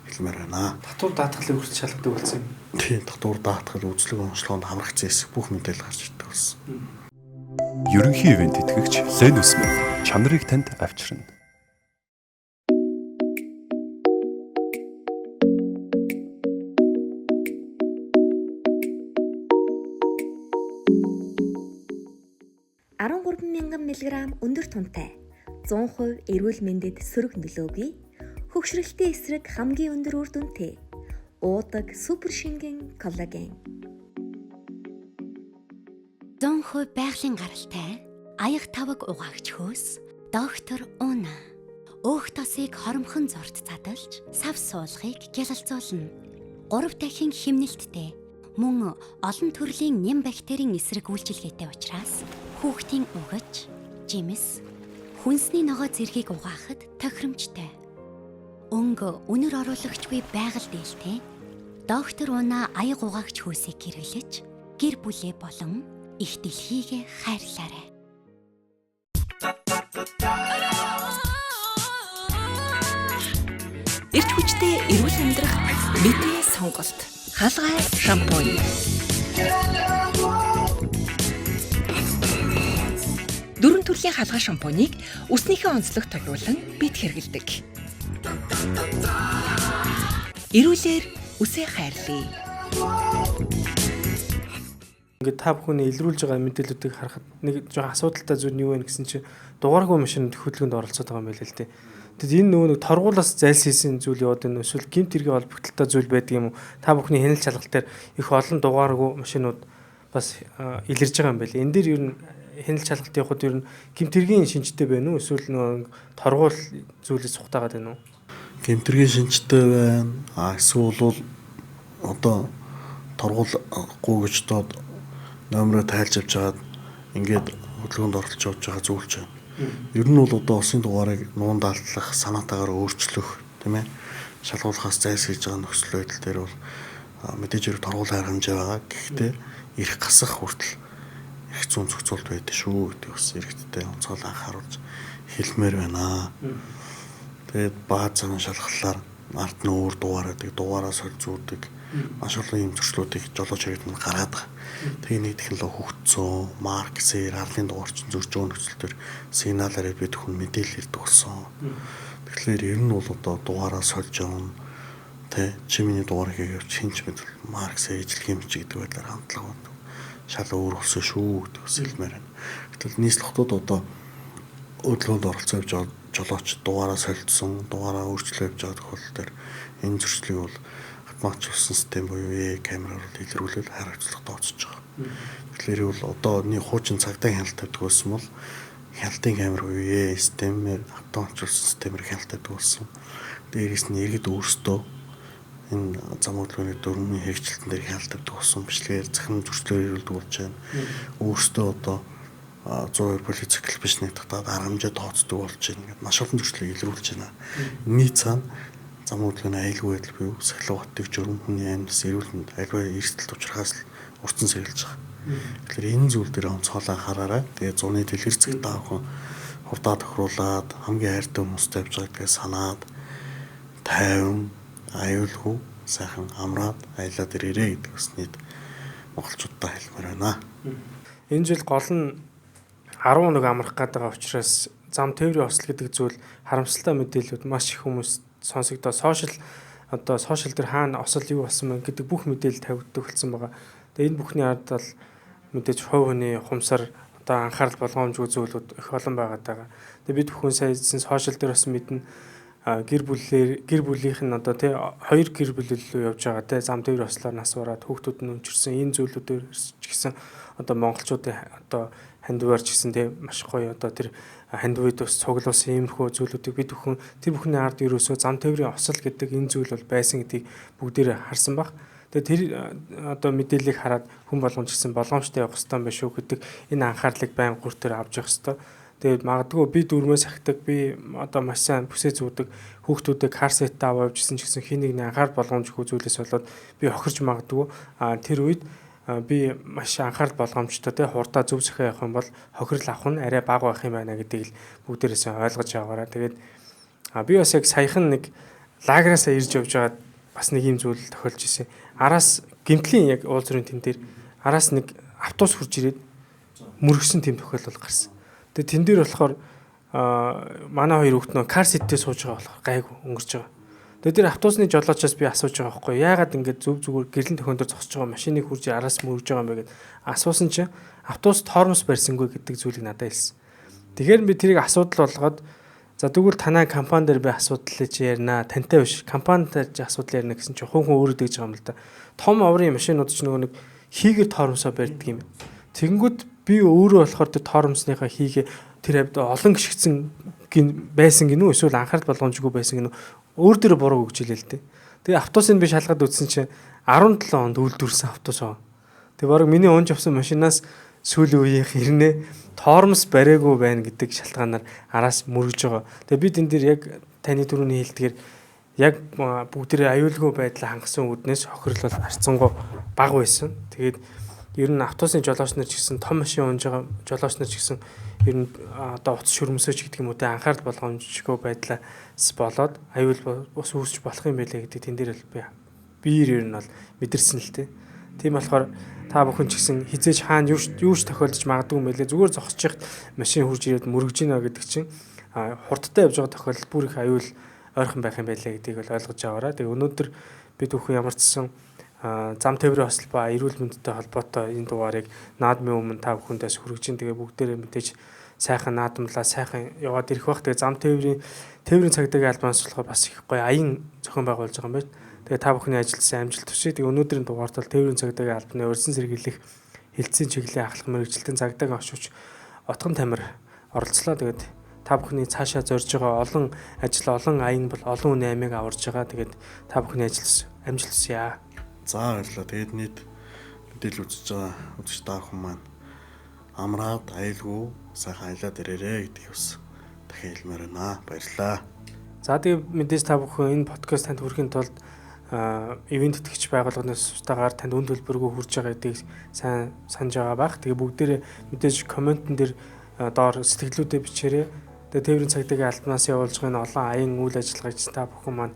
хэлмээр байна. Татвар даатгалыг үргэлж шалгадаг болсон юм. Тийм, татвар даатгал үзлэг онцлогоонд хамрах зэс бүх мэдээлэл гарч ирдэг болсон. Ерөнхий ивент тэтгэгч Zenus Med чанарыг танд авчирна. мг өндөр тунтай 100% эрүүл мэндэд сөрөг нөлөөгүй хөгшрөлтийн эсрэг хамгийн өндөр үр дүнтэй уудаг супер шингэн коллаген 100% байгалийн гаралтай аяг таваг угаагч хөөс доктор Уна өөх тосыг хоромхон зурд задалж сав суулгыг гялалзуулна. 3 дахин химнэлттэй мөн олон төрлийн нэм бактерийн эсрэг үйлчилгээтэй учраас хүүхдийн угаж, жимс, хүнсний ногоо зэргийг угаахад тохиромжтой. Өнгө үнэр оруулагчгүй байгаль дээлтэй доктор Уна аяг угаагч хөөсийг хэрэглэж гэр бүлээ болон их дэлхийгээ хайрлаарай. Эрч хүчтэй эрүүл амьдрах бидний сонголт. Хаалгай шампунь. Дөрвөн төрлийн хаалгай шампунийг үснийхээ онцлог тохиулан бид хэрэглэдэг. Эрүүлэр үсээ хайрлая. Ингээд та бүхний илрүүлж байгаа мэдээллүүдийг харахад нэг жоохон асуудалтай зүйл нь юу вэ гэсэн чинь дугааргүй машин хөдөлгөөнд оролцоод байгаа юм байл л дээ. Тэгэд энэ нөгөө торгуулаас зайлсхийсэн зүйл яваад байна. Эсвэл гэмт хэргийн холбогдолтой зүйл байдаг юм уу? Та бүхний хяналт шалгалт дээр их олон дугааргүй машинууд бас илэрж байгаа юм байл. Энэ дээр ер нь хяналт шалгалт явахад ер нь гэмт хэргийн шинжтэй байна уу? Эсвэл нөгөө торгуул зүйлээс сухтаагаад байна уу? Гэмт хэргийн шинжтэй байна. Эсвэл бол одоо торгуулгүй гэж доод номероо тайлж авч жаад ингээд хөдөлгөөнд оролцож явж байгаа зүйлч байна. Ер нь бол одоо улсын дугаарыг нуун даалтлах, санаатаагаар өөрчлөх, тийм ээ, шалгуулахаас зайлсхийж байгаа нөхцөл байдал дээр бол мэдээж хэрэг торгуул хайр хэмжээ байгаа. Гэхдээ эрх гасах хүртэл эрх зүйн зохицуулт байдаг шүү гэдэг бас иргэдтэй онцгой анхааруулж хэлмээр байна. Тэгээд бааз цагаан шалгаллаар ард нь өөр дугаараадаг, дугаараа соль зүүдэг маш олон юм зөрчлүүдийг жолооч иргэд нь гаргаад байгаа. Тэгээ нэг технологи хөгжсөн, марксээр арлын дугаарчин зөрж өгөх нөхцөл төр сигналаараа бид хүн мэдээлэл ирдэг болсон. Тэгэхээр ер нь бол одоо дугаараа сольж явна. Тэ чимийн дугаарыг явууч хинч мэд марксээр ижлэх юм чи гэдэг байдлаар хандлага байна. Шал өөр болсон шүү гэдэг бас хэлмээр байна. Гэтэл нийслэлтүүд одоо хөдөлгөөнд оролцож жолооч дугаараа солилцсон, дугаараа өөрчлөө явж байгаа тохиолдол төр энэ зөрчлийг бол автоматжуулсан систем буюу камераар илрүүлэл хариуцлага тооцож байгаа. Тэгэхээр бол одоо нэг хуучин цагдаа хяналт тавьдаг болсон бол хяналтын камер буюу системээр автоматжуулсан системээр хяналт тавьдаг болсон. Дээрээс нь иргэд өөрсдөө энэ зам хөдөлгөөний дөрвөн хэрэгжилтэн дээр хяналт тавьдаг болсон. Бичлэгээр захирам зөрчлөөр ирүүлдэг болж байна. Өөрсдөө одоо 100% полицикл биш нэг татаад арга хэмжээ тооцдог болж байна. Ингээд маш олон зөрчлийг илрүүлж байна. Нийт цаана зам хөдөлгөөний аюулгүй байдал буюу сахилгын журам хүний амьдс эрүүл мэнд альва эрсдэлт учраас л урдсан сэргэлж байгаа. Тэгэхээр энэ зүйл дээр онцгойлон хараарай. Тэгээ зуны дэлгэр зэг даавхан хурдаа тохируулаад хамгийн хайртай хүмүүстэй явж байгааг тэгээ санаад тайван аюулгүй сайхан амраад аялаад ирээрэй гэдэг бас нийт монголчуудаа хэлмээр байна. Энэ жил гол нь 11 амрах гэдэг учраас зам тээврийн осол гэдэг зүйл харамсалтай мэдээлэлүүд маш их хүмүүс сонсогдоо сошиал дээр хаана осол юу болсон бэ гэдэг бүх мэдээлэл тавигддаг болсон байгаа. Тэгээ энэ бүхний ард бол мэдээж хувь хүний ухамсар одоо анхаарал болгоомжгүй зүйлүүд их олон байгаад байгаа. Тэгээ бид бүхэн саяхан сошиал дээр бас мэднэ гэр бүлийнх нь одоо тий хоёр гэр бүл рүү явж байгаа тий зам тээврийн ослоор нас бараад хүүхдүүд нь өнчирсэн энэ зүйлүүдээр ч гэсэн одоо монголчуудын одоо хандиваар ч гэсэн тий маш гоё одоо тэр хандивд бас цуглуулсан иймэрхүү зүйлүүдийг бид бүхэн тэр бүхний ард ерөөсөө зам тээврийн осол гэдэг энэ зүйл бол байсан гэдгийг бүгдээр харсан баг. Тэгээ тэр одоо мэдээллийг хараад хүн болгон ч гэсэн болгоомжтой явах хэрэгтэй байх шүү гэдэг энэ анхаарлыг байн гүр төр авч явах хэрэгтэй. Тэгээд магадгүй би дөрмөөс ахдаг би одоо маш сайн бүсээ зүүдэг хүүхдүүдээ карсет аваад явжсэн ч гэсэн хин нэгний анхаарал болгоомжгүй зүйлээс болоод би хохирч магадгүй тэр үед би маш анхаарал болгоомжтой те хурдаа зөв зохио явах юм бол хохирол авах нь арай бага байх юм байна гэдгийг л бүгдээрээс ойлгож яваараа. Тэгээд би бас яг саяхан нэг лагераасаа ирж явж байгаад бас нэг юм зүйл тохиолж ирсэн. Араас гимтлийн яг уулзрын тэн дээр араас нэг автобус хурж ирээд мөргсөн тийм тохиолдол гарсан. Тэгээ тэн дээр болохоор манай хоёр хүүхд нөө кар ситтэй сууж байгаа болохоор гайгүй өнгөрч байгаа. Тэгээ тэр автобусны жолоочоос би асууж байгаа байхгүй яагаад ингэж зөв зүгээр гэрлэн төхөөндөр зогсож байгаа машиныг хурж араас мөргөж байгаа юм бэ гэд асуусан чинь автобус тоормос барьсангүй гэдэг зүйлийг надад хэлсэн. Тэгэхээр би тэрийг асуудал болгоод за тэгвэл танай компани дээр би асуудал чи ярина тантай биш компанитай ч асуудал ярина гэсэн чинь хүн өөрөө дэгж байгаа юм л да. Том оврын машинууд ч нөгөө нэг хийгэр тоормосоо барьдаг юм. Тэгэнгүүт би өөрөө болохоор тэр тоормосныхаа хийгээ тэр хавьд олон гიშгцэн байсан гинүү эсвэл анхаарал болгоомжгүй байсан гинүү өөр дөр буруу өгч илээ л дээ. Тэгээ автобусыг би шалгаад үзсэн чинь 17 онд үйлдвэрсэн автобус аа. Тэгээ бараг миний унж авсан машинаас сүүлийн үеийнх ирнэ тоормос бариагүй байна гэдэг шалтгаанаар араас мөргөж байгаа. Тэгээ бид энэ дээр яг таны түрүүний хэлдгээр яг бүгдээ аюулгүй байдлаа хангасан үүднээс хохирол бол арцсангүй бага байсан. Тэгээд ер нь автобусны жолооч нар ч гэсэн том машин унж байгаа жолооч нар ч гэсэн ер нь одоо утас шүрмсөж гэдэг юм уу те анхаарал болгоомжгүй байдлаас болоод аюул ус үүсч болох юм байлээ гэдэг тэн дээр л биеэр ер нь бол мэдэрсэн л те. Тийм болохоор та бүхэн ч гэсэн хизээж хаана юу ч тохиолдож магадгүй юм байлээ зүгээр зогсож яхад машин хурж ирээд мөргөж гинэ гэдэг чинь хурдтай явж байгаа тохиолдолд бүр их аюул ойрхон байх юм байлээ гэдгийг бол ойлгож аваарай. Тэгээ өнөөдөр бид бүхэн ямар ч гэсэн зам тээврийн осол ба эрүүл мэндтэй холбоотой энэ дугаарыг наадмын өмнө та бүхэндээс хүргэж ин тэгээ бүгдээрээ мэдээж сайхан наадамлаа сайхан яваад ирэх бах. Тэгээ зам тээврийн цагдаагийн албанаас болохоор бас их гоё аян зохион байгуулж байгаа юм байна. Тэгээ та бүхний ажилсан амжилт хүсье. Тэгээ өнөөдрийн дугаарт бол тээврийн цагдаагийн албаны урьдчилан сэргийлэх хэлтсийн чиглэлийн ахлах мэргэжилтийн цагдаагийн очууч Отгон Тамир оролцлоо. Тэгээд та бүхний цаашаа зорж байгаа олон ажил олон аян бол олон үнэ амийг аварж байгаа. Тэгээд та бүхний ажил амжилт хүсье. За баярлалаа. Тэгээд нийт мэдээлэл үзэж байгаа үзэгч та бүхэн маань амраад аюулгүй сайхан аялаад ирээрэй гэдгийг бас дахин хэлмээр байна. Баярлалаа. За тэгээд мэдээж та бүхэн энэ подкаст танд хүрэхин тулд ивент тэтгэгч байгууллагаас устдаагаар танд үн төлбөргүй хүрж байгаа гэдгийг сайн санаж байгаа бах. Тэгээ бүгдээрээ мэдээж комментэн дээр доор сэтгэлдүүдээ бичээрэй. Тэгээ тээврийн цагдаагийн албанаас явуулж байгаа энэ олон аян үйл ажиллагаач та бүхэн маань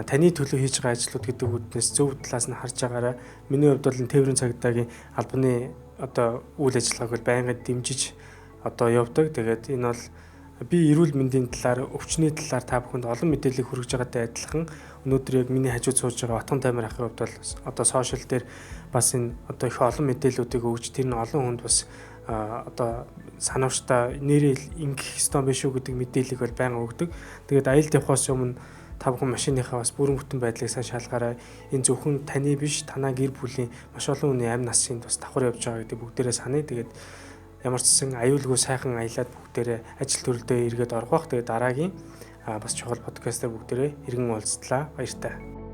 таны төлөө хийж байгаа ажлууд гэдэг үднээс зөв талаас нь харж байгаарай. Миний хувьд бол тээврийн цагдаагийн албаны одоо үйл ажиллагааг байнга дэмжиж одоо явдаг. Тэгээд энэ бол би эрүүл мэндийн талаар, өвчний талаар та бүхэнд олон мэдээлэл хүргэж байгаатай адилхан өнөөдөр яг миний хажууд сууж байгаа Отгон Тамир ахын хувьд бол одоо сошиал дээр бас энэ одоо их олон мэдээллүүдийг өгж тэр нь олон хүнд бас одоо санаачтай нэрэл ингэх ёстой биш үү гэдэг мэдээллийг бол байнга өгдөг. Тэгээд аялал явахаас өмнө та бүхэн машиныхаа бас бүрэн бүтэн байдлыг сайн шалгаарай. Энэ зөвхөн таны биш, танаа гэр бүлийн маш олон хүний амь насын бас давхар явж байгаа гэдэг бүгдээрээ саная. Тэгээд ямар ч гэсэн аюулгүй сайхан аялаад бүгдээрээ ажил төрөлдөө эргээд орох бах. Тэгээд дараагийн бас чухал подкастаар бүгдээрээ иргэн уулзлаа. Баяртай.